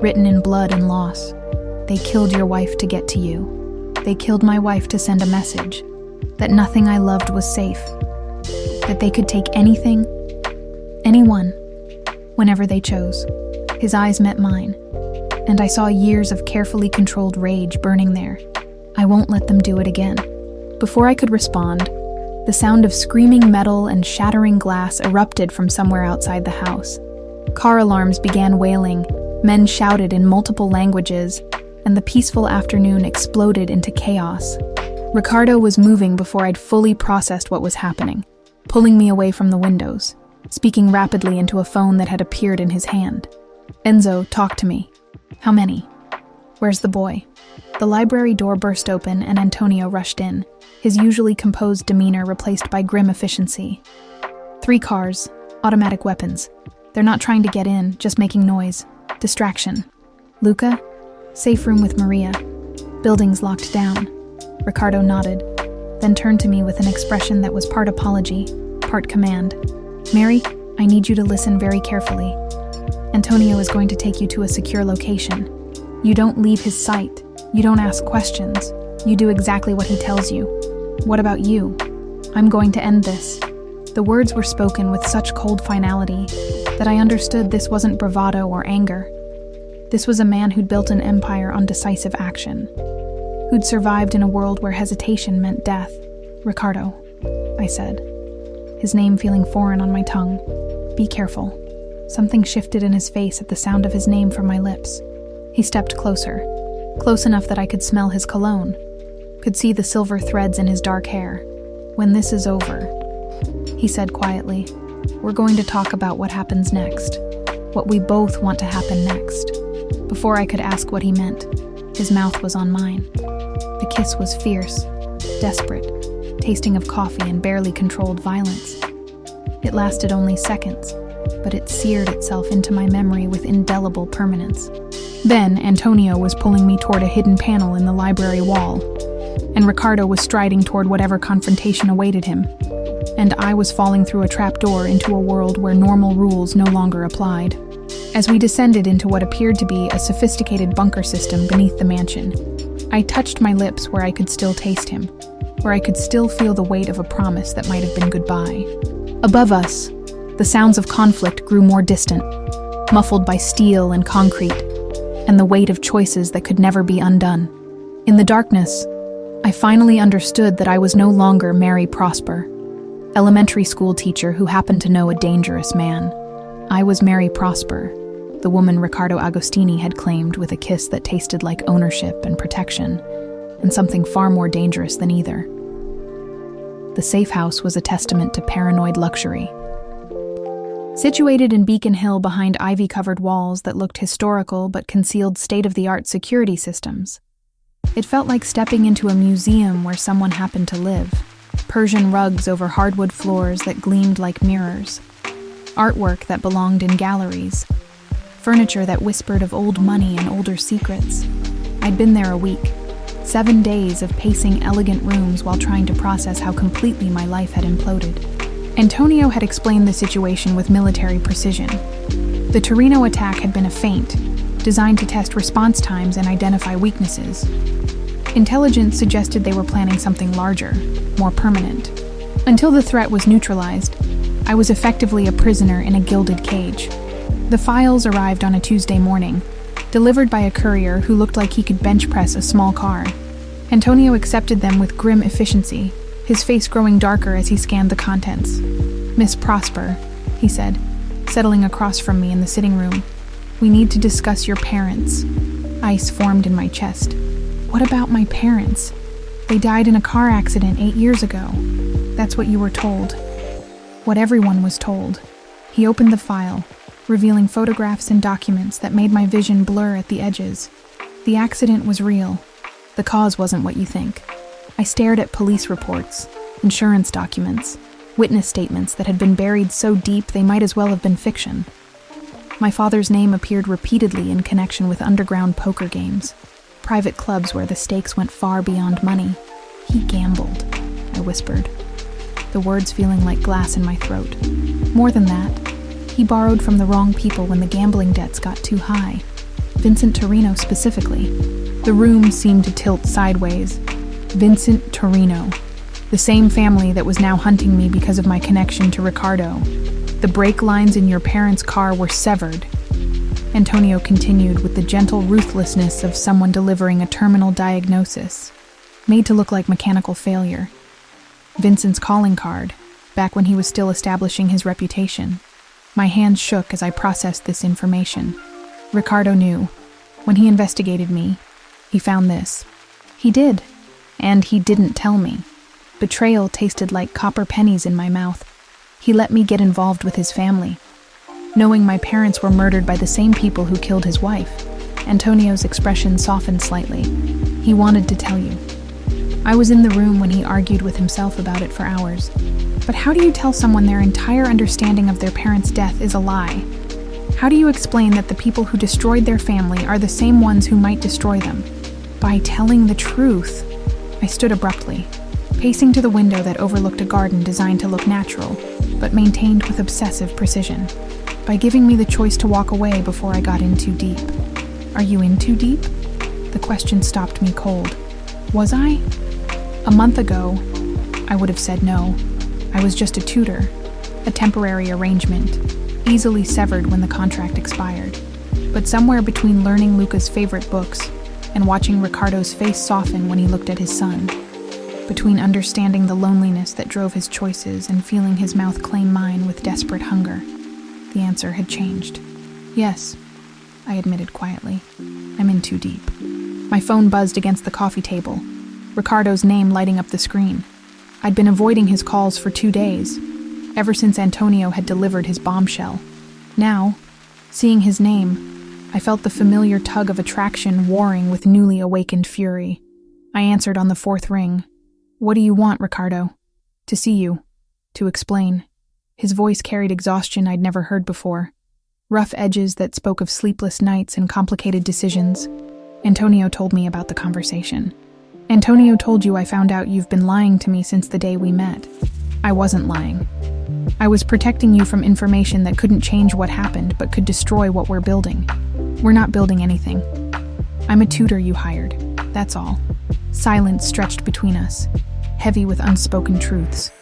written in blood and loss. "They killed your wife to get to you. They killed my wife to send a message that nothing I loved was safe, that they could take anything, anyone, whenever they chose." His eyes met mine, and I saw years of carefully controlled rage burning there. "I won't let them do it again." Before I could respond, the sound of screaming metal and shattering glass erupted from somewhere outside the house. Car alarms began wailing, men shouted in multiple languages, and the peaceful afternoon exploded into chaos. Ricardo was moving before I'd fully processed what was happening, pulling me away from the windows, speaking rapidly into a phone that had appeared in his hand. "Enzo, talk to me. How many? Where's the boy?" The library door burst open and Antonio rushed in, his usually composed demeanor replaced by grim efficiency. "3 cars, automatic weapons. They're not trying to get in, just making noise. Distraction. Luca? Safe room with Maria. Building's locked down." Ricardo nodded, then turned to me with an expression that was part apology, part command. "Mary, I need you to listen very carefully. Antonio is going to take you to a secure location. You don't leave his sight. You don't ask questions. You do exactly what he tells you. What about you? I'm going to end this." The words were spoken with such cold finality that I understood this wasn't bravado or anger. This was a man who'd built an empire on decisive action, who'd survived in a world where hesitation meant death. "Ricardo," I said, his name feeling foreign on my tongue. "Be careful." Something shifted in his face at the sound of his name from my lips. He stepped closer, close enough that I could smell his cologne, could see the silver threads in his dark hair. "When this is over," he said quietly, "we're going to talk about what happens next, what we both want to happen next." Before I could ask what he meant, his mouth was on mine. The kiss was fierce, desperate, tasting of coffee and barely controlled violence. It lasted only seconds, but it seared itself into my memory with indelible permanence. Then Antonio was pulling me toward a hidden panel in the library wall, and Ricardo was striding toward whatever confrontation awaited him, and I was falling through a trapdoor into a world where normal rules no longer applied. As we descended into what appeared to be a sophisticated bunker system beneath the mansion, I touched my lips where I could still taste him, where I could still feel the weight of a promise that might have been goodbye. Above us, the sounds of conflict grew more distant, muffled by steel and concrete, and the weight of choices that could never be undone. In the darkness, I finally understood that I was no longer Mary Prosper, elementary school teacher who happened to know a dangerous man. I was Mary Prosper, the woman Riccardo Agostini had claimed with a kiss that tasted like ownership and protection, and something far more dangerous than either. The safe house was a testament to paranoid luxury. Situated in Beacon Hill behind ivy-covered walls that looked historical but concealed state-of-the-art security systems, it felt like stepping into a museum where someone happened to live. Persian rugs over hardwood floors that gleamed like mirrors, artwork that belonged in galleries, furniture that whispered of old money and older secrets. I'd been there a week, 7 days of pacing elegant rooms while trying to process how completely my life had imploded. Antonio had explained the situation with military precision. The Torino attack had been a feint, designed to test response times and identify weaknesses. Intelligence suggested they were planning something larger, more permanent. Until the threat was neutralized, I was effectively a prisoner in a gilded cage. The files arrived on a Tuesday morning, delivered by a courier who looked like he could bench press a small car. Antonio accepted them with grim efficiency, his face growing darker as he scanned the contents. "Miss Prosper," he said, settling across from me in the sitting room, "we need to discuss your parents." Ice formed in my chest. What about my parents? They died in a car accident 8 years ago. That's what you were told. What everyone was told. He opened the file, revealing photographs and documents that made my vision blur at the edges. The accident was real. The cause wasn't what you think. I stared at police reports, insurance documents, witness statements that had been buried so deep they might as well have been fiction. My father's name appeared repeatedly in connection with underground poker games, private clubs where the stakes went far beyond money. "He gambled," I whispered, the words feeling like glass in my throat. More than that, he borrowed from the wrong people when the gambling debts got too high. Vincent Torino specifically. The room seemed to tilt sideways. Vincent Torino, the same family that was now hunting me because of my connection to Ricardo. The brake lines in your parents' car were severed. Antonio continued with the gentle ruthlessness of someone delivering a terminal diagnosis, made to look like mechanical failure. Vincent's calling card, back when he was still establishing his reputation. My hands shook as I processed this information. Ricardo knew. When he investigated me, he found this. He did. And he didn't tell me. Betrayal tasted like copper pennies in my mouth. He let me get involved with his family. Knowing my parents were murdered by the same people who killed his wife, Antonio's expression softened slightly. He wanted to tell you. I was in the room when he argued with himself about it for hours. But how do you tell someone their entire understanding of their parents' death is a lie? How do you explain that the people who destroyed their family are the same ones who might destroy them? By telling the truth. I stood abruptly, pacing to the window that overlooked a garden designed to look natural, but maintained with obsessive precision. By giving me the choice to walk away before I got in too deep. Are you in too deep? The question stopped me cold. Was I? A month ago, I would have said no. I was just a tutor, a temporary arrangement, easily severed when the contract expired. But somewhere between learning Luca's favorite books and watching Ricardo's face soften when he looked at his son, between understanding the loneliness that drove his choices and feeling his mouth claim mine with desperate hunger, the answer had changed. Yes, I admitted quietly. I'm in too deep. My phone buzzed against the coffee table, Ricardo's name lighting up the screen. I'd been avoiding his calls for 2 days, ever since Antonio had delivered his bombshell. Now, seeing his name, I felt the familiar tug of attraction warring with newly awakened fury. I answered on the 4th ring. What do you want, Ricardo? To see you. To explain. His voice carried exhaustion I'd never heard before. Rough edges that spoke of sleepless nights and complicated decisions. Antonio told me about the conversation. Antonio told you I found out you've been lying to me since the day we met. I wasn't lying. I was protecting you from information that couldn't change what happened but could destroy what we're building. We're not building anything. I'm a tutor you hired. That's all. Silence stretched between us, heavy with unspoken truths.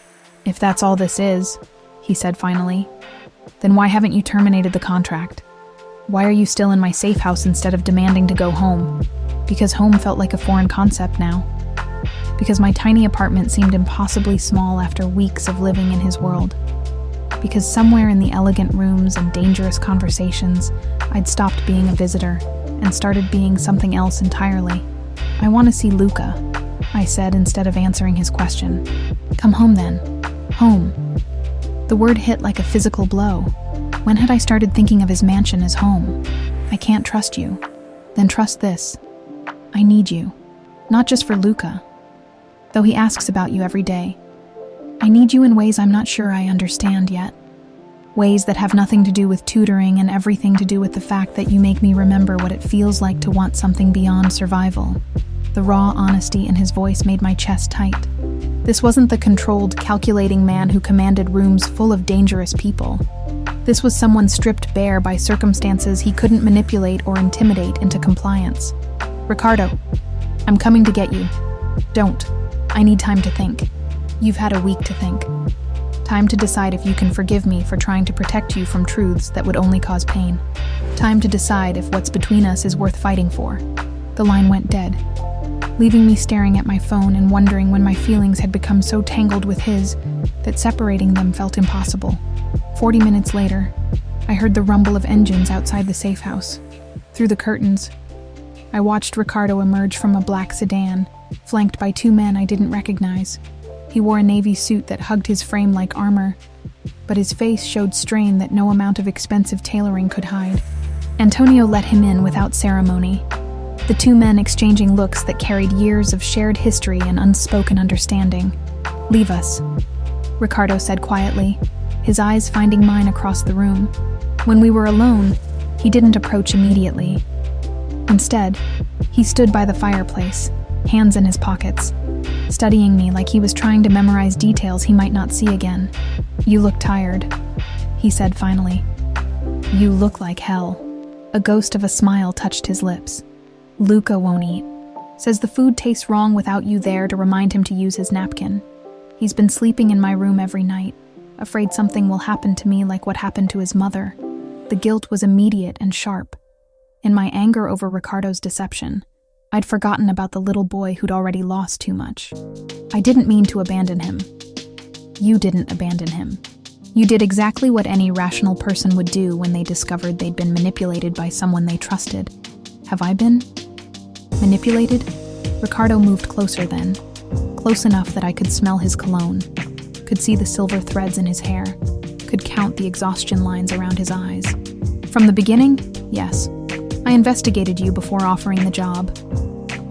If that's all this is, he said finally, then why haven't you terminated the contract? Why are you still in my safe house instead of demanding to go home? Because home felt like a foreign concept now. Because my tiny apartment seemed impossibly small after weeks of living in his world. Because somewhere in the elegant rooms and dangerous conversations, I'd stopped being a visitor and started being something else entirely. I want to see Luca, I said instead of answering his question. Come home then. Home. The word hit like a physical blow. When had I started thinking of his mansion as home? I can't trust you. Then trust this. I need you. Not just for Luca, though he asks about you every day. I need you in ways I'm not sure I understand yet. Ways that have nothing to do with tutoring and everything to do with the fact that you make me remember what it feels like to want something beyond survival. The raw honesty in his voice made my chest tight. This wasn't the controlled, calculating man who commanded rooms full of dangerous people. This was someone stripped bare by circumstances he couldn't manipulate or intimidate into compliance. Ricardo, I'm coming to get you. Don't. I need time to think. You've had a week to think. Time to decide if you can forgive me for trying to protect you from truths that would only cause pain. Time to decide if what's between us is worth fighting for. The line went dead, leaving me staring at my phone and wondering when my feelings had become so tangled with his that separating them felt impossible. 40 minutes later, I heard the rumble of engines outside the safe house. Through the curtains, I watched Ricardo emerge from a black sedan, flanked by 2 men I didn't recognize. He wore a navy suit that hugged his frame like armor, but his face showed strain that no amount of expensive tailoring could hide. Antonio let him in without ceremony, the 2 men exchanging looks that carried years of shared history and unspoken understanding. Leave us, Ricardo said quietly, his eyes finding mine across the room. When we were alone, he didn't approach immediately. Instead, he stood by the fireplace, hands in his pockets, studying me like he was trying to memorize details he might not see again. You look tired, he said finally. You look like hell. A ghost of a smile touched his lips. Luca won't eat. Says the food tastes wrong without you there to remind him to use his napkin. He's been sleeping in my room every night, afraid something will happen to me like what happened to his mother. The guilt was immediate and sharp. In my anger over Ricardo's deception, I'd forgotten about the little boy who'd already lost too much. I didn't mean to abandon him. You didn't abandon him. You did exactly what any rational person would do when they discovered they'd been manipulated by someone they trusted. Have I been? Manipulated? Ricardo moved closer then, close enough that I could smell his cologne, could see the silver threads in his hair, could count the exhaustion lines around his eyes. From the beginning, yes. I investigated you before offering the job.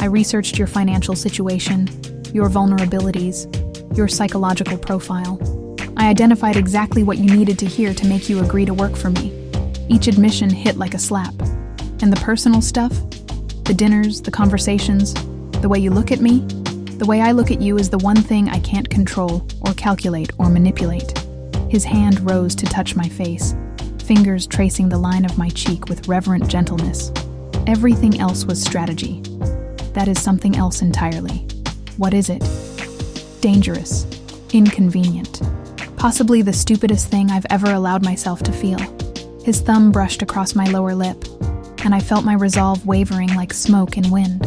I researched your financial situation, your vulnerabilities, your psychological profile. I identified exactly what you needed to hear to make you agree to work for me. Each admission hit like a slap. And the personal stuff, the dinners, the conversations, the way you look at me, the way I look at you is the one thing I can't control or calculate or manipulate. His hand rose to touch my face, fingers tracing the line of my cheek with reverent gentleness. Everything else was strategy. That is something else entirely. What is it? Dangerous. Inconvenient. Possibly the stupidest thing I've ever allowed myself to feel. His thumb brushed across my lower lip, and I felt my resolve wavering like smoke in wind.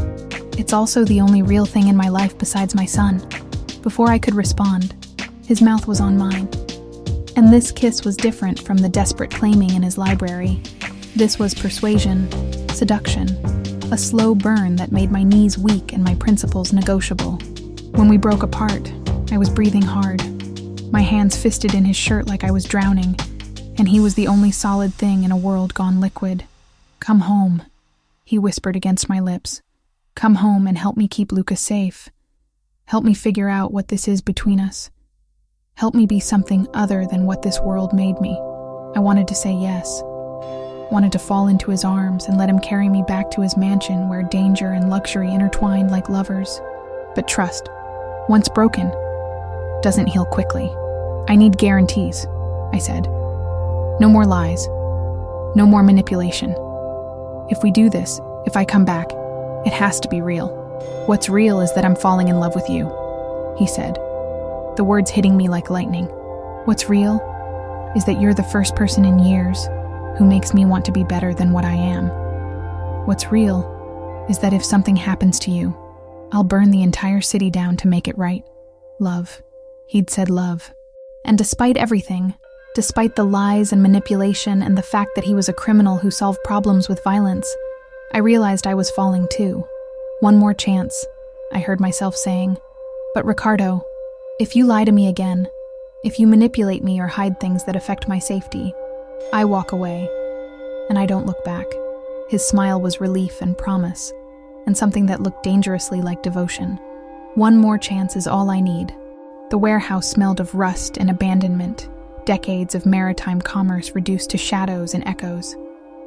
It's also the only real thing in my life besides my son. Before I could respond, his mouth was on mine. And this kiss was different from the desperate claiming in his library. This was persuasion, seduction, a slow burn that made my knees weak and my principles negotiable. When we broke apart, I was breathing hard, my hands fisted in his shirt like I was drowning, and he was the only solid thing in a world gone liquid. "Come home," he whispered against my lips. "Come home and help me keep Lucas safe. Help me figure out what this is between us. Help me be something other than what this world made me." I wanted to say yes. Wanted to fall into his arms and let him carry me back to his mansion where danger and luxury intertwined like lovers. But trust, once broken, doesn't heal quickly. "I need guarantees," I said. "No more lies. No more manipulation. If we do this, if I come back, it has to be real. What's real is that I'm falling in love with you," he said, the words hitting me like lightning. "What's real is that you're the first person in years who makes me want to be better than what I am. What's real is that if something happens to you, I'll burn the entire city down to make it right. Love." He'd said love. And despite everything, despite the lies and manipulation and the fact that he was a criminal who solved problems with violence, I realized I was falling too. "One more chance," I heard myself saying. "But Ricardo, if you lie to me again, if you manipulate me or hide things that affect my safety, I walk away, and I don't look back." His smile was relief and promise, and something that looked dangerously like devotion. One more chance is all I need. The warehouse smelled of rust and abandonment, decades of maritime commerce reduced to shadows and echoes.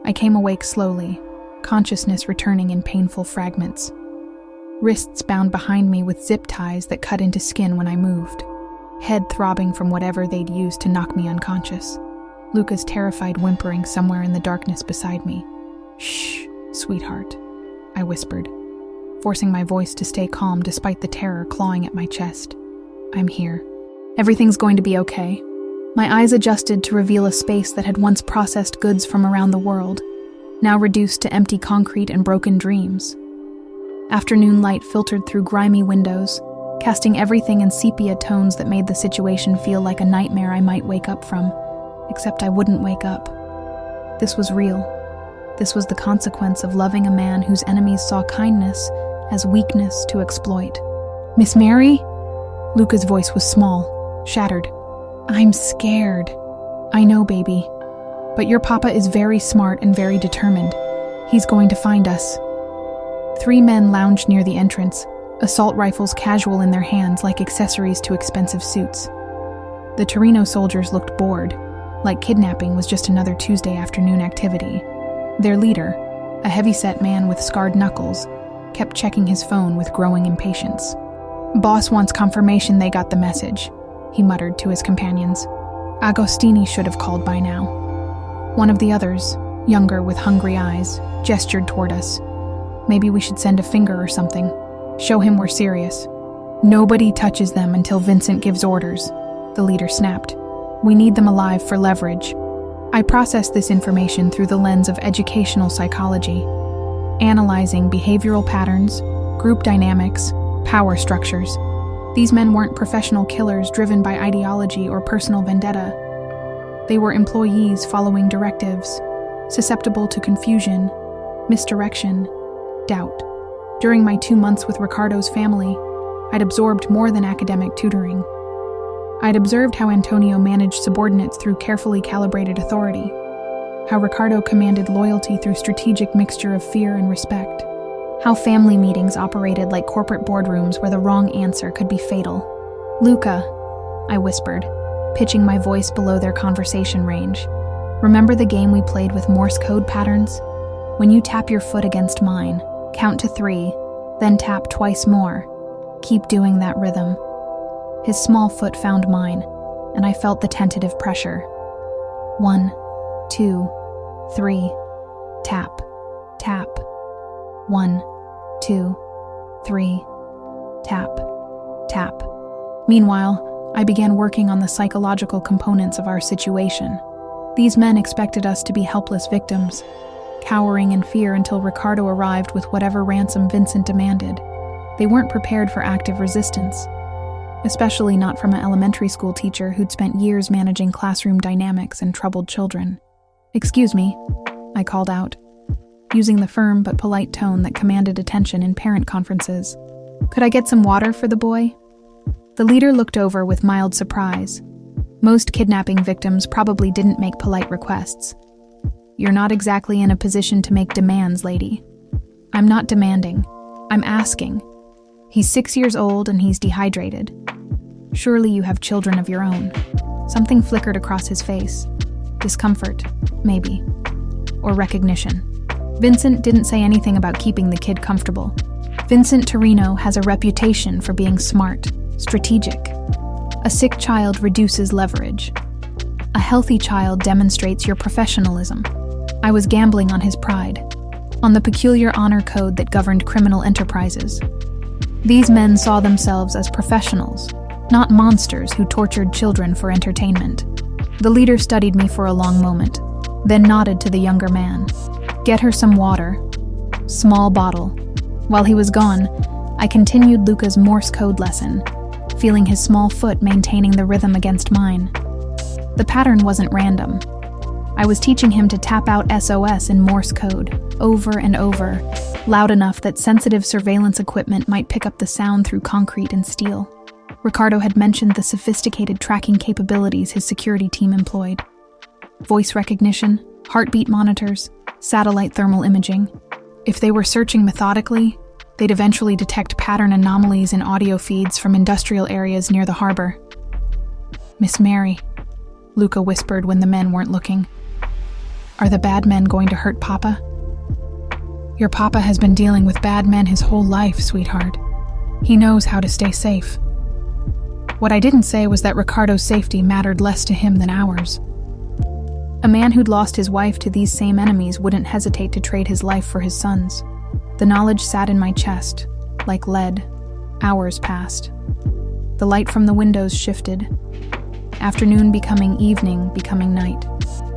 I came awake slowly, consciousness returning in painful fragments. Wrists bound behind me with zip ties that cut into skin when I moved. Head throbbing from whatever they'd used to knock me unconscious. Luca's terrified whimpering somewhere in the darkness beside me. "Shh, sweetheart," I whispered, forcing my voice to stay calm despite the terror clawing at my chest. "I'm here. Everything's going to be okay." My eyes adjusted to reveal a space that had once processed goods from around the world, now reduced to empty concrete and broken dreams. Afternoon light filtered through grimy windows, casting everything in sepia tones that made the situation feel like a nightmare I might wake up from, except I wouldn't wake up. This was real. This was the consequence of loving a man whose enemies saw kindness as weakness to exploit. "Miss Mary?" Luca's voice was small, shattered. "I'm scared." "I know, baby. But your papa is very smart and very determined. He's going to find us." 3 men lounged near the entrance, assault rifles casual in their hands like accessories to expensive suits. The Torino soldiers looked bored, like kidnapping was just another Tuesday afternoon activity. Their leader, a heavy-set man with scarred knuckles, kept checking his phone with growing impatience. "Boss wants confirmation they got the message," he muttered to his companions. "Agostini should have called by now." One of the others, younger with hungry eyes, gestured toward us. "Maybe we should send a finger or something. Show him we're serious." "Nobody touches them until Vincent gives orders," the leader snapped. "We need them alive for leverage." I processed this information through the lens of educational psychology, analyzing behavioral patterns, group dynamics, power structures. These men weren't professional killers driven by ideology or personal vendetta. They were employees following directives, susceptible to confusion, misdirection, doubt. During my 2 months with Ricardo's family, I'd absorbed more than academic tutoring. I'd observed how Antonio managed subordinates through carefully calibrated authority, how Ricardo commanded loyalty through strategic mixture of fear and respect, how family meetings operated like corporate boardrooms where the wrong answer could be fatal. "Luca," I whispered, pitching my voice below their conversation range. "Remember the game we played with Morse code patterns? When you tap your foot against mine, count to 3, then tap twice more. Keep doing that rhythm." His small foot found mine, and I felt the tentative pressure. 1, 2, 3, tap, tap. 1, 2, 3, tap, tap. Meanwhile, I began working on the psychological components of our situation. These men expected us to be helpless victims, cowering in fear until Ricardo arrived with whatever ransom Vincent demanded. They weren't prepared for active resistance, especially not from an elementary school teacher who'd spent years managing classroom dynamics and troubled children. "Excuse me," I called out, using the firm but polite tone that commanded attention in parent conferences. "Could I get some water for the boy?" The leader looked over with mild surprise. Most kidnapping victims probably didn't make polite requests. "You're not exactly in a position to make demands, lady." "I'm not demanding. I'm asking. He's 6 years old and he's dehydrated. Surely you have children of your own." Something flickered across his face. Discomfort, maybe. Or recognition. Vincent didn't say anything about keeping the kid comfortable. Vincent Torino has a reputation for being smart, strategic. A sick child reduces leverage. A healthy child demonstrates your professionalism. I was gambling on his pride, on the peculiar honor code that governed criminal enterprises. These men saw themselves as professionals, not monsters who tortured children for entertainment. The leader studied me for a long moment, then nodded to the younger man. "Get her some water. Small bottle." While he was gone, I continued Luca's Morse code lesson, feeling his small foot maintaining the rhythm against mine. The pattern wasn't random. I was teaching him to tap out SOS in Morse code, over and over, loud enough that sensitive surveillance equipment might pick up the sound through concrete and steel. Ricardo had mentioned the sophisticated tracking capabilities his security team employed. Voice recognition, heartbeat monitors, satellite thermal imaging. If they were searching methodically, they'd eventually detect pattern anomalies in audio feeds from industrial areas near the harbor. "Miss Mary," Luca whispered when the men weren't looking. "Are the bad men going to hurt Papa?" "Your Papa has been dealing with bad men his whole life, sweetheart. He knows how to stay safe." What I didn't say was that Ricardo's safety mattered less to him than ours. A man who'd lost his wife to these same enemies wouldn't hesitate to trade his life for his son's. The knowledge sat in my chest, like lead. Hours passed. The light from the windows shifted. Afternoon becoming evening, becoming night.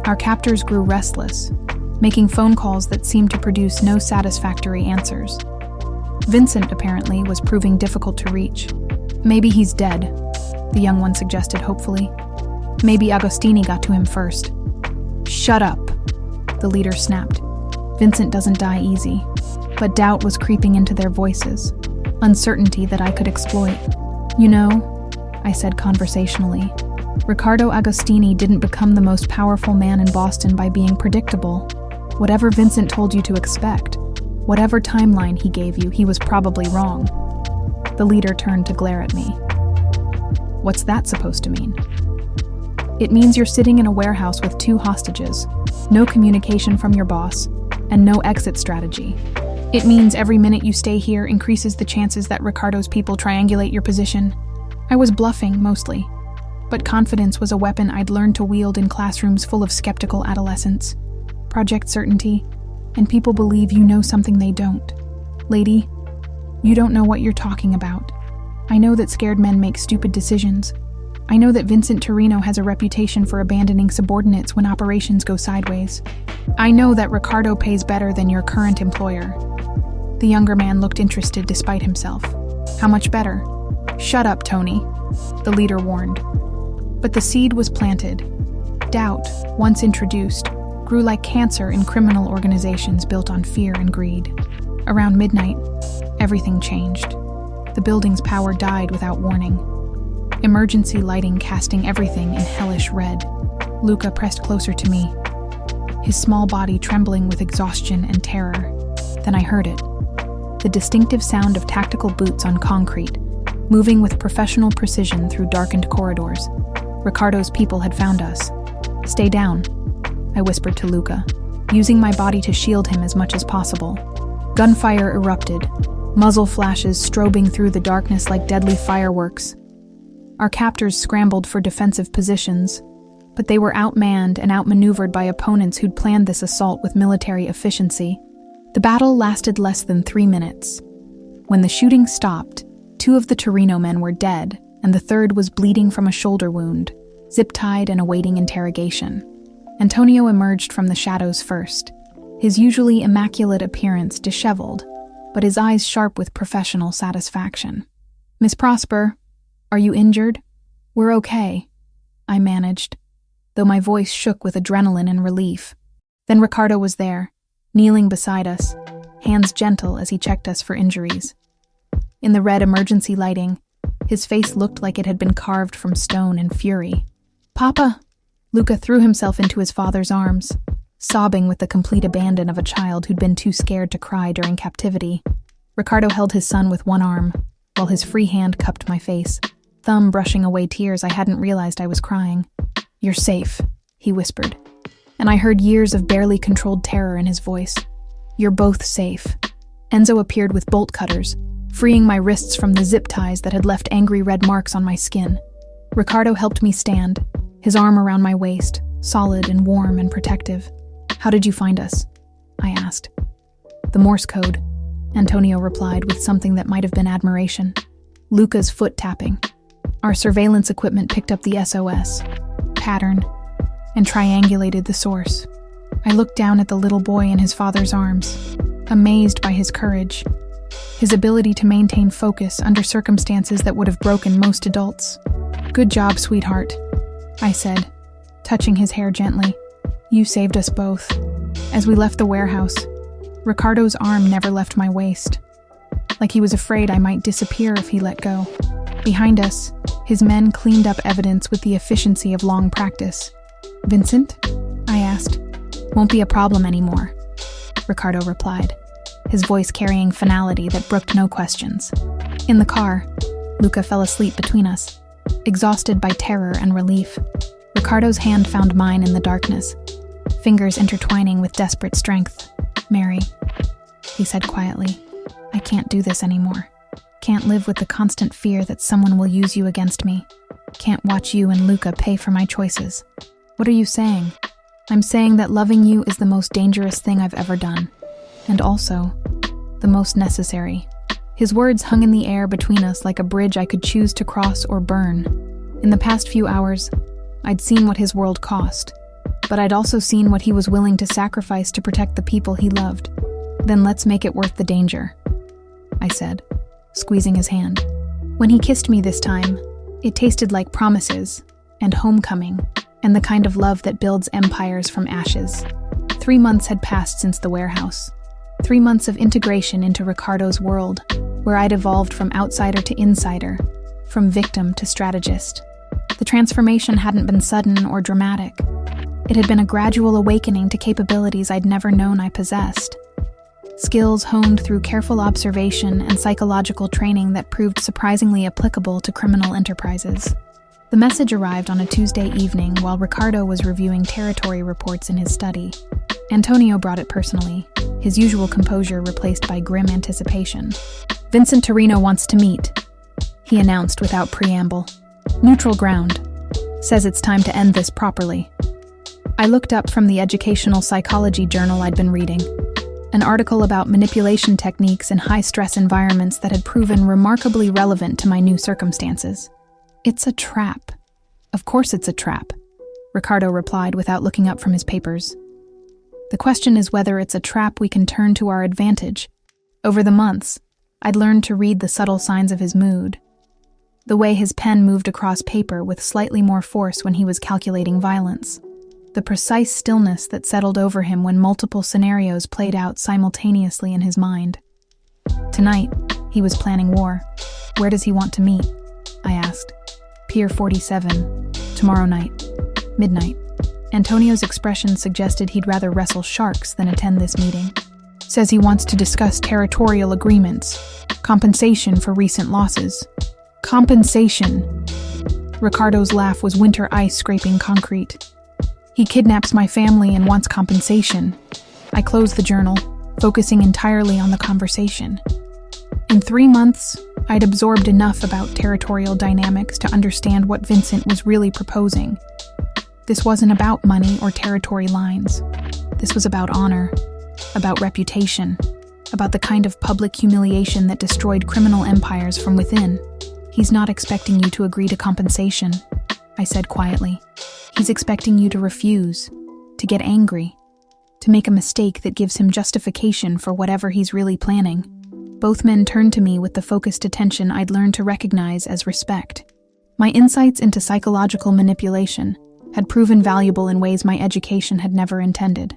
Our captors grew restless, making phone calls that seemed to produce no satisfactory answers. Vincent, apparently, was proving difficult to reach. "Maybe he's dead," the young one suggested hopefully. "Maybe Agostini got to him first." "Shut up," the leader snapped. "Vincent doesn't die easy." But doubt was creeping into their voices, uncertainty that I could exploit. "You know," I said conversationally, "Riccardo Agostini didn't become the most powerful man in Boston by being predictable. Whatever Vincent told you to expect, whatever timeline he gave you, he was probably wrong." The leader turned to glare at me. "What's that supposed to mean?" "It means you're sitting in a warehouse with 2 hostages, no communication from your boss, and no exit strategy. It means every minute you stay here increases the chances that Ricardo's people triangulate your position." I was bluffing, mostly, but confidence was a weapon I'd learned to wield in classrooms full of skeptical adolescents. Project certainty, and people believe you know something they don't. "Lady, you don't know what you're talking about. I know that scared men make stupid decisions. I know that Vincent Torino has a reputation for abandoning subordinates when operations go sideways. I know that Ricardo pays better than your current employer." The younger man looked interested despite himself. "How much better?" "Shut up, Tony," the leader warned. But the seed was planted. Doubt, once introduced, grew like cancer in criminal organizations built on fear and greed. Around midnight, everything changed. The building's power died without warning. Emergency lighting casting everything in hellish red. Luca pressed closer to me, his small body trembling with exhaustion and terror. Then I heard it. The distinctive sound of tactical boots on concrete, moving with professional precision through darkened corridors. Ricardo's people had found us. "Stay down," I whispered to Luca, using my body to shield him as much as possible. Gunfire erupted, muzzle flashes strobing through the darkness like deadly fireworks. Our captors scrambled for defensive positions, but they were outmanned and outmaneuvered by opponents who'd planned this assault with military efficiency. The battle lasted less than 3 minutes. When the shooting stopped, 2 of the Torino men were dead, and the third was bleeding from a shoulder wound, zip-tied and awaiting interrogation. Antonio emerged from the shadows first, his usually immaculate appearance disheveled, but his eyes sharp with professional satisfaction. "Miss Prosper, are you injured?" "We're okay," I managed, though my voice shook with adrenaline and relief. Then Ricardo was there, kneeling beside us, hands gentle as he checked us for injuries. In the red emergency lighting, his face looked like it had been carved from stone in fury. "Papa!" Luca threw himself into his father's arms, sobbing with the complete abandon of a child who'd been too scared to cry during captivity. Ricardo held his son with one arm, while his free hand cupped my face, thumb brushing away tears I hadn't realized I was crying. "You're safe," he whispered, and I heard years of barely controlled terror in his voice. "You're both safe." Enzo appeared with bolt cutters, freeing my wrists from the zip ties that had left angry red marks on my skin. Ricardo helped me stand, his arm around my waist, solid and warm and protective. "How did you find us?" I asked. "The Morse code," Antonio replied with something that might have been admiration. Luca's foot tapping. Our surveillance equipment picked up the SOS pattern and triangulated the source. I looked down at the little boy in his father's arms, amazed by his courage, his ability to maintain focus under circumstances that would have broken most adults. "Good job, sweetheart," I said, touching his hair gently. "You saved us both." As we left the warehouse, Ricardo's arm never left my waist, like he was afraid I might disappear if he let go. Behind us, his men cleaned up evidence with the efficiency of long practice. "Vincent?" I asked. "Won't be a problem anymore," Ricardo replied, his voice carrying finality that brooked no questions. In the car, Luca fell asleep between us, exhausted by terror and relief. Ricardo's hand found mine in the darkness, fingers intertwining with desperate strength. "Mary," he said quietly, "I can't do this anymore. Can't live with the constant fear that someone will use you against me. Can't watch you and Luca pay for my choices." "What are you saying?" "I'm saying that loving you is the most dangerous thing I've ever done, and also the most necessary." His words hung in the air between us like a bridge I could choose to cross or burn. In the past few hours, I'd seen what his world cost, but I'd also seen what he was willing to sacrifice to protect the people he loved. "Then let's make it worth the danger," I said, squeezing his hand. When he kissed me this time, it tasted like promises and homecoming and the kind of love that builds empires from ashes. 3 months had passed since the warehouse. 3 months of integration into Ricardo's world, where I'd evolved from outsider to insider, from victim to strategist. The transformation hadn't been sudden or dramatic. It had been a gradual awakening to capabilities I'd never known I possessed. Skills honed through careful observation and psychological training that proved surprisingly applicable to criminal enterprises. The message arrived on a Tuesday evening while Ricardo was reviewing territory reports in his study. Antonio brought it personally, his usual composure replaced by grim anticipation. "Vincent Torino wants to meet," he announced without preamble. "Neutral ground. Says it's time to end this properly." I looked up from the educational psychology journal I'd been reading, an article about manipulation techniques in high-stress environments that had proven remarkably relevant to my new circumstances. "It's a trap." "Of course it's a trap," Ricardo replied without looking up from his papers. "The question is whether it's a trap we can turn to our advantage." Over the months, I'd learned to read the subtle signs of his mood, the way his pen moved across paper with slightly more force when he was calculating violence, the precise stillness that settled over him when multiple scenarios played out simultaneously in his mind. Tonight, he was planning war. Where does he want to meet? I asked. Pier 47. Tomorrow night. Midnight. Antonio's expression suggested he'd rather wrestle sharks than attend this meeting. Says he wants to discuss territorial agreements, compensation for recent losses. Compensation. Ricardo's laugh was winter ice scraping concrete. He kidnaps my family and wants compensation. I closed the journal, focusing entirely on the conversation. In 3 months, I'd absorbed enough about territorial dynamics to understand what Vincent was really proposing. This wasn't about money or territory lines. This was about honor, about reputation, about the kind of public humiliation that destroyed criminal empires from within. He's not expecting you to agree to compensation, I said quietly. He's expecting you to refuse, to get angry, to make a mistake that gives him justification for whatever he's really planning. Both men turned to me with the focused attention I'd learned to recognize as respect. My insights into psychological manipulation had proven valuable in ways my education had never intended.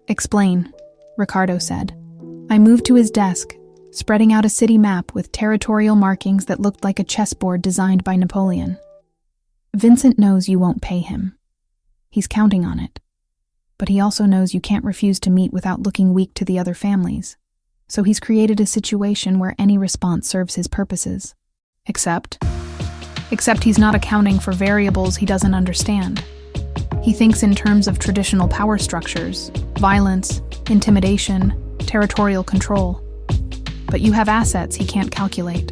Explain, Ricardo said. I moved to his desk, spreading out a city map with territorial markings that looked like a chessboard designed by Napoleon. Vincent knows you won't pay him. He's counting on it. But he also knows you can't refuse to meet without looking weak to the other families. So he's created a situation where any response serves his purposes. Except he's not accounting for variables he doesn't understand. He thinks in terms of traditional power structures, violence, intimidation, territorial control. But you have assets he can't calculate.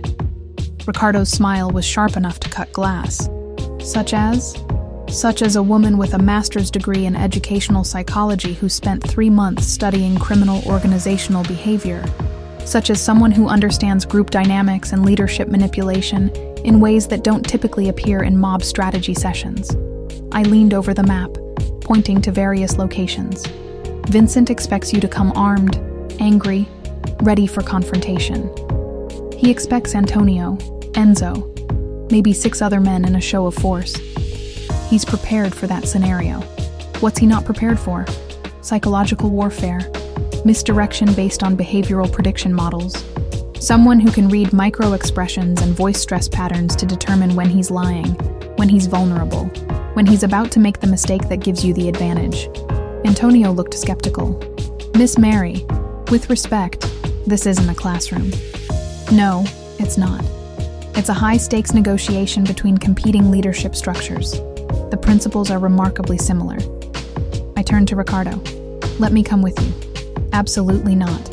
Ricardo's smile was sharp enough to cut glass. Such as a woman with a master's degree in educational psychology who spent 3 months studying criminal organizational behavior. Such as someone who understands group dynamics and leadership manipulation in ways that don't typically appear in mob strategy sessions. I leaned over the map, pointing to various locations. Vincent expects you to come armed, angry, ready for confrontation. He expects Antonio, Enzo, maybe 6 other men in a show of force. He's prepared for that scenario. What's he not prepared for? Psychological warfare, misdirection based on behavioral prediction models. Someone who can read micro-expressions and voice stress patterns to determine when he's lying, when he's vulnerable, when he's about to make the mistake that gives you the advantage. Antonio looked skeptical. Miss Mary, with respect, this isn't a classroom. No, it's not. It's a high-stakes negotiation between competing leadership structures. The principles are remarkably similar. I turned to Ricardo. Let me come with you. Absolutely not.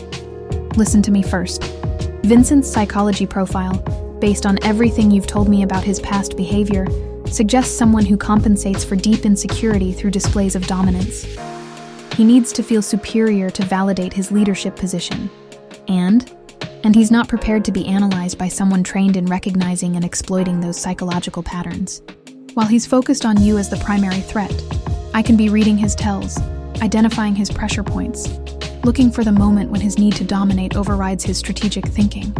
Listen to me first. Vincent's psychology profile, based on everything you've told me about his past behavior, suggests someone who compensates for deep insecurity through displays of dominance. He needs to feel superior to validate his leadership position. And he's not prepared to be analyzed by someone trained in recognizing and exploiting those psychological patterns. While he's focused on you as the primary threat, I can be reading his tells, identifying his pressure points, looking for the moment when his need to dominate overrides his strategic thinking.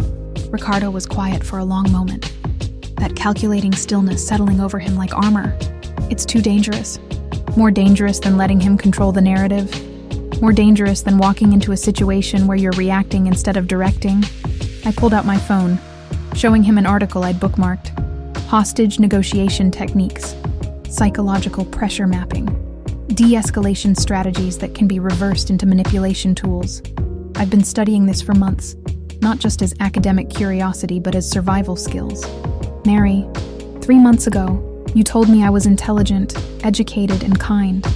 Ricardo was quiet for a long moment, that calculating stillness settling over him like armor. It's too dangerous. More dangerous than letting him control the narrative. More dangerous than walking into a situation where you're reacting instead of directing. I pulled out my phone, showing him an article I'd bookmarked. Hostage negotiation techniques, psychological pressure mapping, de-escalation strategies that can be reversed into manipulation tools. I've been studying this for months, not just as academic curiosity, but as survival skills. Mary, 3 months ago, you told me I was intelligent, educated, and kind.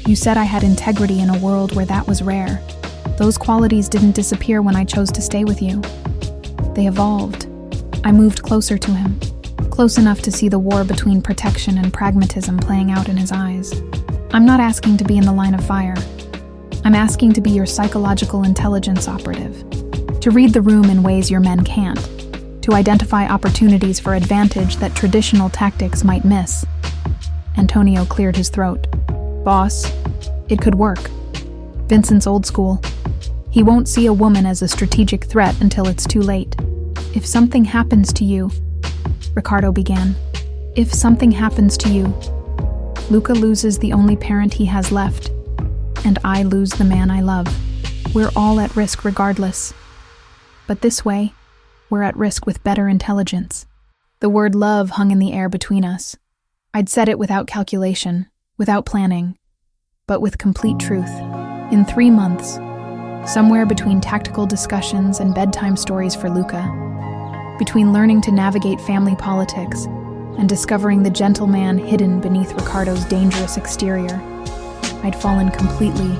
You said I had integrity in a world where that was rare. Those qualities didn't disappear when I chose to stay with you. They evolved. I moved closer to him, close enough to see the war between protection and pragmatism playing out in his eyes. I'm not asking to be in the line of fire. I'm asking to be your psychological intelligence operative, to read the room in ways your men can't, to identify opportunities for advantage that traditional tactics might miss. Antonio cleared his throat. Boss, it could work. Vincent's old school. He won't see a woman as a strategic threat until it's too late. If something happens to you, Ricardo began. If something happens to you, Luca loses the only parent he has left, and I lose the man I love. We're all at risk regardless. But this way, we're at risk with better intelligence. The word love hung in the air between us. I'd said it without calculation, without planning, but with complete truth. In 3 months, somewhere between tactical discussions and bedtime stories for Luca, between learning to navigate family politics and discovering the gentleman hidden beneath Ricardo's dangerous exterior, I'd fallen completely,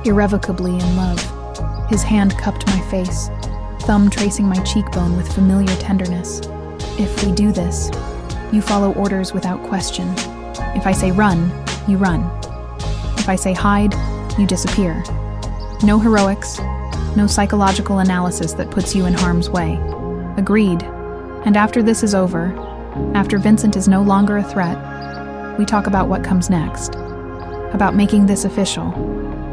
irrevocably in love. His hand cupped my face, thumb tracing my cheekbone with familiar tenderness. If we do this, you follow orders without question. If I say run, you run. If I say hide, you disappear. No heroics, no psychological analysis that puts you in harm's way. Agreed. And after this is over, after Vincent is no longer a threat, we talk about what comes next. About making this official,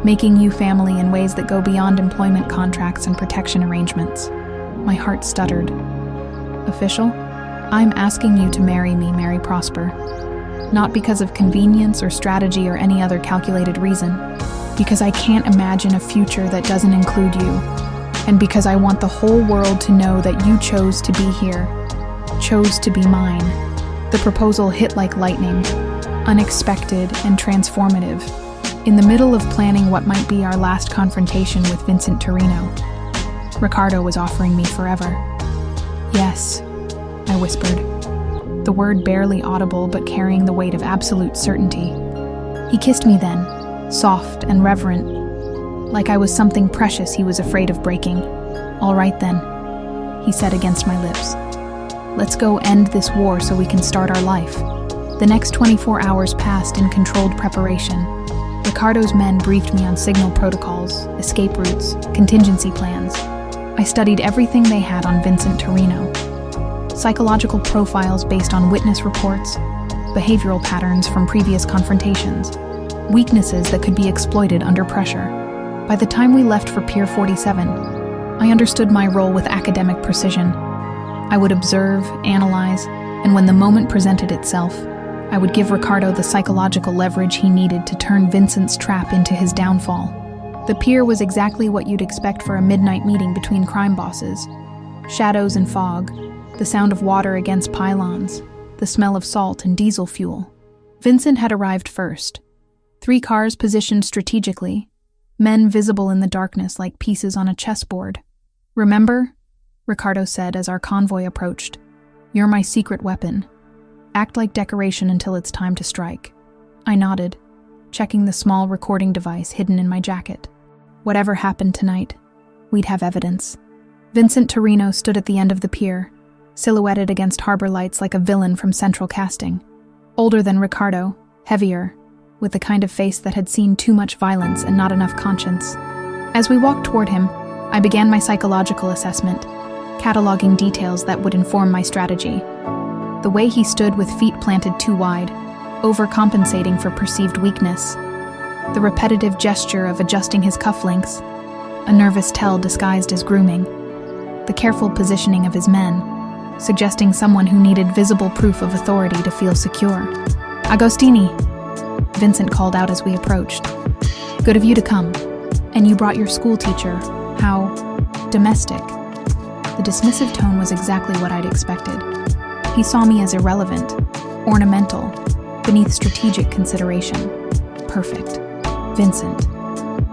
making you family in ways that go beyond employment contracts and protection arrangements. My heart stuttered. Official? I'm asking you to marry me, Mary Prosper. Not because of convenience or strategy or any other calculated reason. Because I can't imagine a future that doesn't include you. And because I want the whole world to know that you chose to be here. Chose to be mine. The proposal hit like lightning. Unexpected and transformative. In the middle of planning what might be our last confrontation with Vincent Torino, Ricardo was offering me forever. Yes, I whispered, the word barely audible but carrying the weight of absolute certainty. He kissed me then, soft and reverent, like I was something precious he was afraid of breaking. All right then, he said against my lips. Let's go end this war so we can start our life. The next 24 hours passed in controlled preparation. Ricardo's men briefed me on signal protocols, escape routes, contingency plans. I studied everything they had on Vincent Torino. Psychological profiles based on witness reports, behavioral patterns from previous confrontations, weaknesses that could be exploited under pressure. By the time we left for Pier 47, I understood my role with academic precision. I would observe, analyze, and when the moment presented itself, I would give Ricardo the psychological leverage he needed to turn Vincent's trap into his downfall. The pier was exactly what you'd expect for a midnight meeting between crime bosses. Shadows and fog, the sound of water against pylons, the smell of salt and diesel fuel. Vincent had arrived first. 3 cars positioned strategically, men visible in the darkness like pieces on a chessboard. Remember? Ricardo said as our convoy approached. You're my secret weapon. Act like decoration until it's time to strike. I nodded, checking the small recording device hidden in my jacket. Whatever happened tonight, we'd have evidence. Vincent Torino stood at the end of the pier, silhouetted against harbor lights like a villain from Central Casting. Older than Ricardo, heavier, with the kind of face that had seen too much violence and not enough conscience. As we walked toward him, I began my psychological assessment, cataloging details that would inform my strategy. The way he stood with feet planted too wide, overcompensating for perceived weakness. The repetitive gesture of adjusting his cufflinks, a nervous tell disguised as grooming. The careful positioning of his men, suggesting someone who needed visible proof of authority to feel secure. Agostini, Vincent called out as we approached. Good of you to come. And you brought your school teacher. How domestic. The dismissive tone was exactly what I'd expected. He saw me as irrelevant, ornamental, beneath strategic consideration. Perfect. Vincent,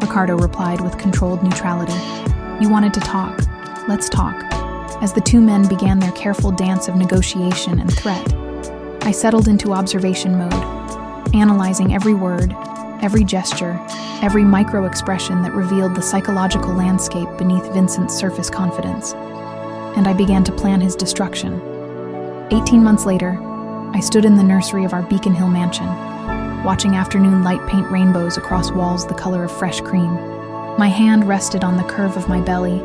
Ricardo replied with controlled neutrality. You wanted to talk. Let's talk. As the 2 men began their careful dance of negotiation and threat, I settled into observation mode, analyzing every word, every gesture, every micro-expression that revealed the psychological landscape beneath Vincent's surface confidence. And I began to plan his destruction. 18 months later, I stood in the nursery of our Beacon Hill mansion, watching afternoon light paint rainbows across walls the color of fresh cream. My hand rested on the curve of my belly,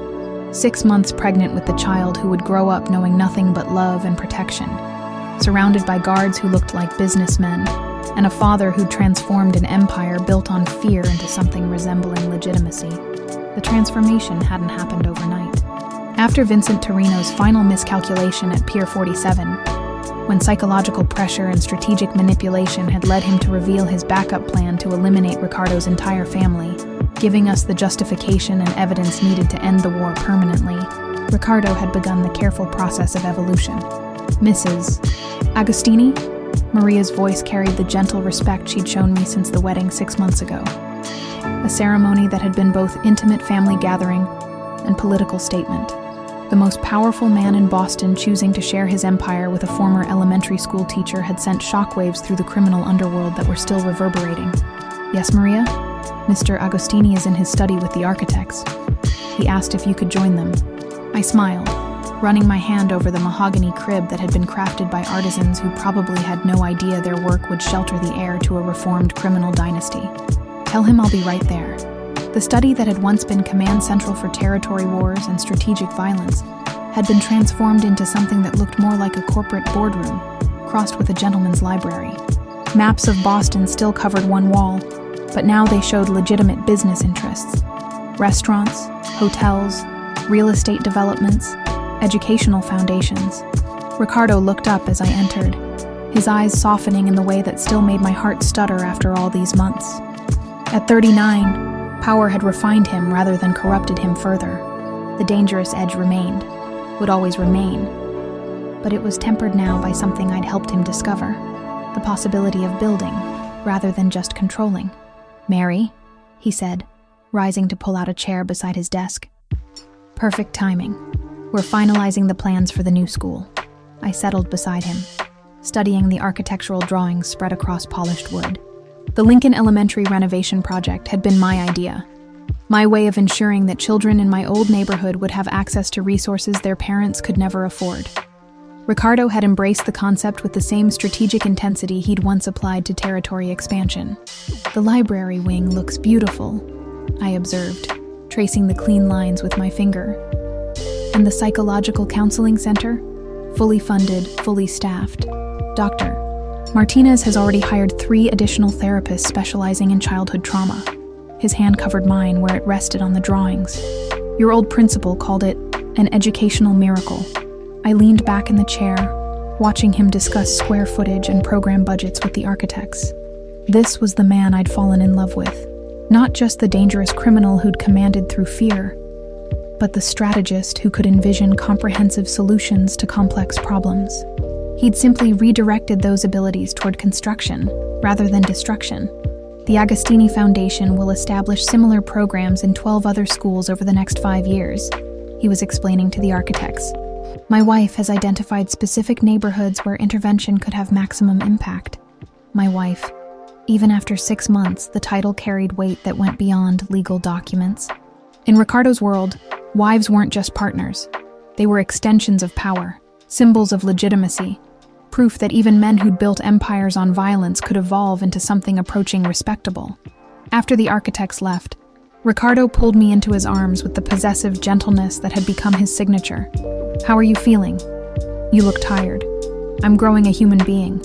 6 months pregnant with the child who would grow up knowing nothing but love and protection, surrounded by guards who looked like businessmen, and a father who'd transformed an empire built on fear into something resembling legitimacy. The transformation hadn't happened overnight. After Vincent Torino's final miscalculation at Pier 47, when psychological pressure and strategic manipulation had led him to reveal his backup plan to eliminate Ricardo's entire family, giving us the justification and evidence needed to end the war permanently, Riccardo had begun the careful process of evolution. Mrs. Agostini? Maria's voice carried the gentle respect she'd shown me since the wedding 6 months ago. A ceremony that had been both intimate family gathering and political statement. The most powerful man in Boston choosing to share his empire with a former elementary school teacher had sent shockwaves through the criminal underworld that were still reverberating. Yes, Maria? Mr. Agostini is in his study with the architects. He asked if you could join them. I smiled, running my hand over the mahogany crib that had been crafted by artisans who probably had no idea their work would shelter the heir to a reformed criminal dynasty. Tell him I'll be right there. The study that had once been command central for territory wars and strategic violence had been transformed into something that looked more like a corporate boardroom, crossed with a gentleman's library. Maps of Boston still covered one wall, but now they showed legitimate business interests. Restaurants, hotels, real estate developments, educational foundations. Riccardo looked up as I entered, his eyes softening in the way that still made my heart stutter after all these months. At 39, power had refined him rather than corrupted him further. The dangerous edge remained, would always remain, but it was tempered now by something I'd helped him discover, the possibility of building rather than just controlling. Mary, he said, rising to pull out a chair beside his desk. Perfect timing. We're finalizing the plans for the new school. I settled beside him, studying the architectural drawings spread across polished wood. The Lincoln Elementary renovation project had been my idea, my way of ensuring that children in my old neighborhood would have access to resources their parents could never afford. Riccardo had embraced the concept with the same strategic intensity he'd once applied to territory expansion. The library wing looks beautiful, I observed, tracing the clean lines with my finger. And the psychological counseling center? Fully funded, fully staffed. Dr. Martinez has already hired 3 additional therapists specializing in childhood trauma. His hand covered mine where it rested on the drawings. Your old principal called it an educational miracle. I leaned back in the chair, watching him discuss square footage and program budgets with the architects. This was the man I'd fallen in love with. Not just the dangerous criminal who'd commanded through fear, but the strategist who could envision comprehensive solutions to complex problems. He'd simply redirected those abilities toward construction, rather than destruction. The Agostini Foundation will establish similar programs in 12 other schools over the next 5 years, he was explaining to the architects. My wife has identified specific neighborhoods where intervention could have maximum impact. My wife. Even after 6 months, the title carried weight that went beyond legal documents. In Riccardo's world, wives weren't just partners. They were extensions of power, symbols of legitimacy, proof that even men who'd built empires on violence could evolve into something approaching respectable. After the architects left, Riccardo pulled me into his arms with the possessive gentleness that had become his signature. How are you feeling? You look tired. I'm growing a human being.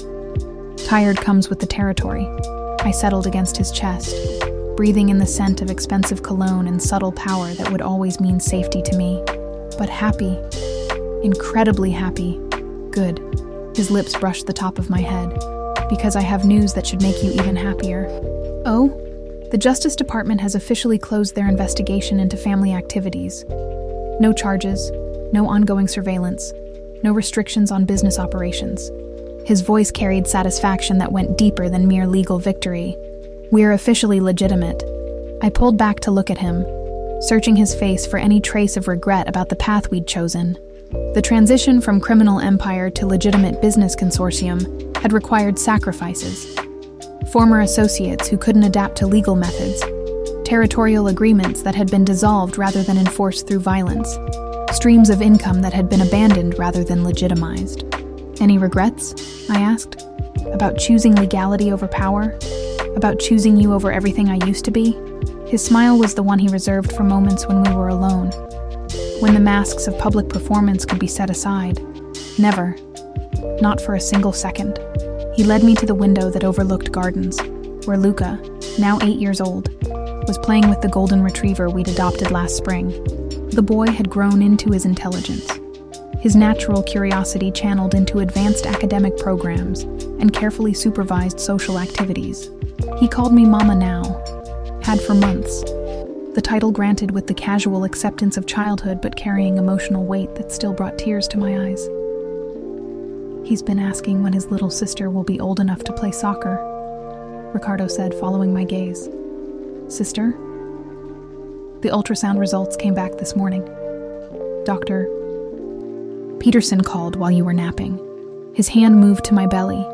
Tired comes with the territory. I settled against his chest, breathing in the scent of expensive cologne and subtle power that would always mean safety to me. But happy. Incredibly happy. Good. His lips brushed the top of my head. Because I have news that should make you even happier. Oh? The Justice Department has officially closed their investigation into family activities. No charges, no ongoing surveillance, no restrictions on business operations. His voice carried satisfaction that went deeper than mere legal victory. We're officially legitimate. I pulled back to look at him, searching his face for any trace of regret about the path we'd chosen. The transition from criminal empire to legitimate business consortium had required sacrifices. Former associates who couldn't adapt to legal methods, territorial agreements that had been dissolved rather than enforced through violence, streams of income that had been abandoned rather than legitimized. Any regrets? I asked. About choosing legality over power? About choosing you over everything I used to be? His smile was the one he reserved for moments when we were alone, when the masks of public performance could be set aside. Never. Not for a single second. He led me to the window that overlooked gardens, where Luca, now 8 years old, was playing with the golden retriever we'd adopted last spring. The boy had grown into his intelligence, his natural curiosity channeled into advanced academic programs and carefully supervised social activities. He called me Mama now, had for months. the title granted with the casual acceptance of childhood but carrying emotional weight that still brought tears to my eyes. "He's been asking when his little sister will be old enough to play soccer," Ricardo said, following my gaze. "Sister?" The ultrasound results came back this morning. "Dr. Peterson called while you were napping." His hand moved to my belly.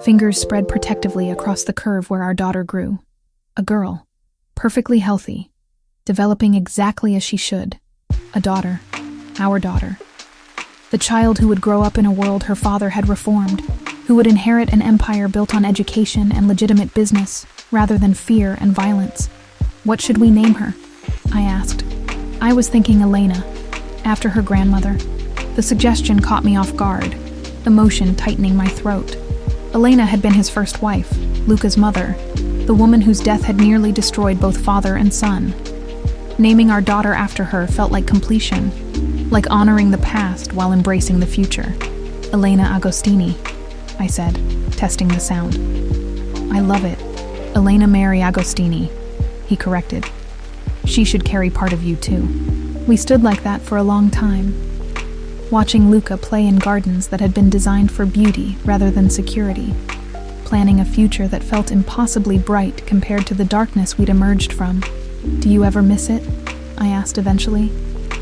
Fingers spread protectively across the curve where our daughter grew. A girl, perfectly healthy, developing exactly as she should. A daughter, our daughter. The child who would grow up in a world her father had reformed, who would inherit an empire built on education and legitimate business, rather than fear and violence. "What should we name her?" I asked. I was thinking Elena, after her grandmother. The suggestion caught me off guard, emotion tightening my throat. Elena had been his first wife, Luca's mother, the woman whose death had nearly destroyed both father and son. Naming our daughter after her felt like completion, like honoring the past while embracing the future. "Elena Agostini," I said, testing the sound. "I love it. Elena Mary Agostini," he corrected. "She should carry part of you too." We stood like that for a long time, watching Luca play in gardens that had been designed for beauty rather than security, planning a future that felt impossibly bright compared to the darkness we'd emerged from. "Do you ever miss it?" I asked eventually.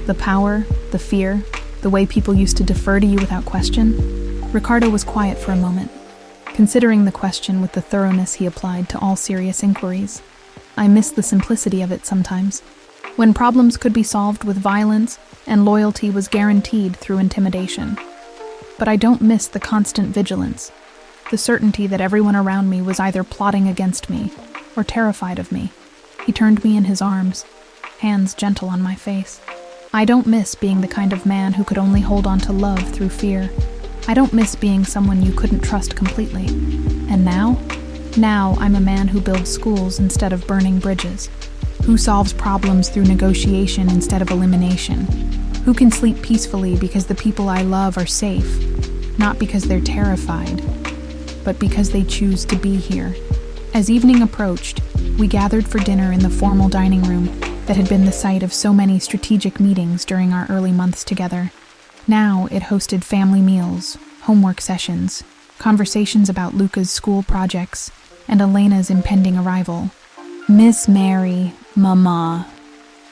"The power, the fear, the way people used to defer to you without question?" Ricardo was quiet for a moment, considering the question with the thoroughness he applied to all serious inquiries. "I miss the simplicity of it sometimes, when problems could be solved with violence and loyalty was guaranteed through intimidation. But I don't miss the constant vigilance, the certainty that everyone around me was either plotting against me or terrified of me." He turned me in his arms, hands gentle on my face. "I don't miss being the kind of man who could only hold on to love through fear. I don't miss being someone you couldn't trust completely. And now? Now I'm a man who builds schools instead of burning bridges, who solves problems through negotiation instead of elimination, who can sleep peacefully because the people I love are safe, not because they're terrified, but because they choose to be here." As evening approached, we gathered for dinner in the formal dining room that had been the site of so many strategic meetings during our early months together. Now it hosted family meals, homework sessions, conversations about Luca's school projects, and Elena's impending arrival. "Miss Mary, Mama,"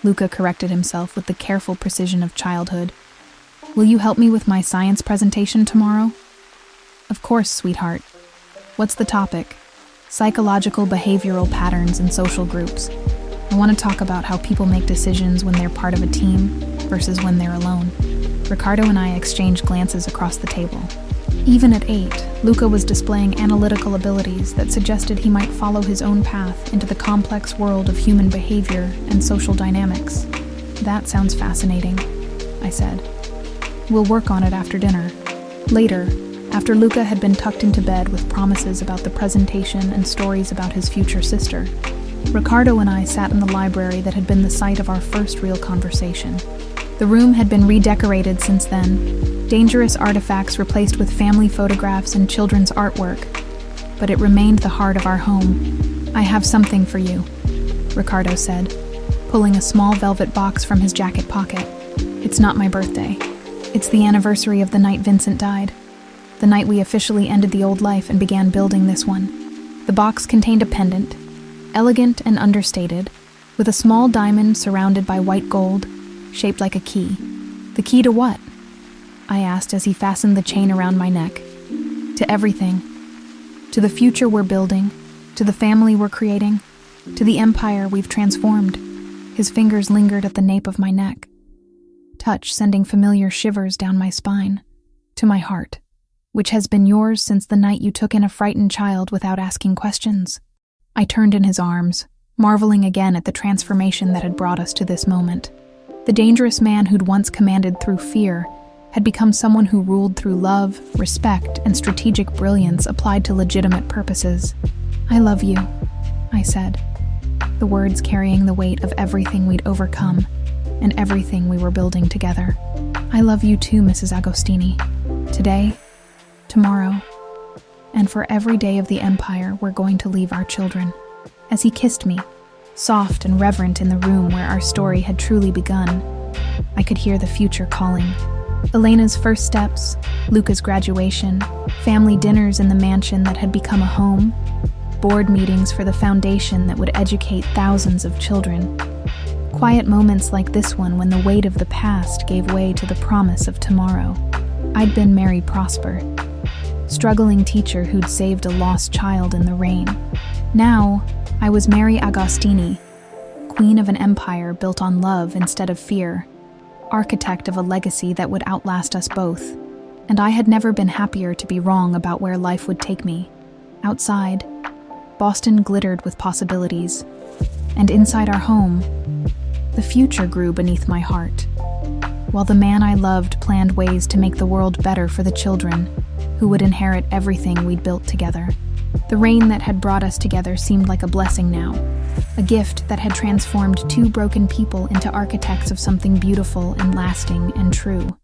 Luca corrected himself with the careful precision of childhood. "Will you help me with my science presentation tomorrow?" "Of course, sweetheart. What's the topic?" "Psychological behavioral patterns in social groups. I want to talk about how people make decisions when they're part of a team versus when they're alone." Ricardo and I exchanged glances across the table. Even at 8, Luca was displaying analytical abilities that suggested he might follow his own path into the complex world of human behavior and social dynamics. "That sounds fascinating," I said. "We'll work on it after dinner." Later, after Luca had been tucked into bed with promises about the presentation and stories about his future sister, Ricardo and I sat in the library that had been the site of our first real conversation. The room had been redecorated since then, dangerous artifacts replaced with family photographs and children's artwork, but it remained the heart of our home. "I have something for you," Ricardo said, pulling a small velvet box from his jacket pocket. "It's not my birthday. It's the anniversary of the night Vincent died, the night we officially ended the old life and began building this one." The box contained a pendant, elegant and understated, with a small diamond surrounded by white gold, shaped like a key. "The key to what?" I asked as he fastened the chain around my neck. "To everything. To the future we're building, to the family we're creating, to the empire we've transformed." His fingers lingered at the nape of my neck, touch sending familiar shivers down my spine, to my heart, which has been yours since the night you took in a frightened child without asking questions. I turned in his arms, marveling again at the transformation that had brought us to this moment. The dangerous man who'd once commanded through fear had become someone who ruled through love, respect, and strategic brilliance applied to legitimate purposes. "I love you," I said, the words carrying the weight of everything we'd overcome and everything we were building together. "I love you too, Mrs. Agostini. Today, tomorrow, and for every day of the empire we're going to leave our children." As he kissed me, soft and reverent in the room where our story had truly begun. I could hear the future calling. Elena's first steps, Luca's graduation, family dinners in the mansion that had become a home, board meetings for the foundation that would educate thousands of children. Quiet moments like this one when the weight of the past gave way to the promise of tomorrow. I'd been Mary Prosper, struggling teacher who'd saved a lost child in the rain. Now, I was Mary Agostini, queen of an empire built on love instead of fear, architect of a legacy that would outlast us both. And I had never been happier to be wrong about where life would take me. Outside, Boston glittered with possibilities, and inside our home, the future grew beneath my heart, while the man I loved planned ways to make the world better for the children who would inherit everything we'd built together. The rain that had brought us together seemed like a blessing now, a gift that had transformed two broken people into architects of something beautiful and lasting and true.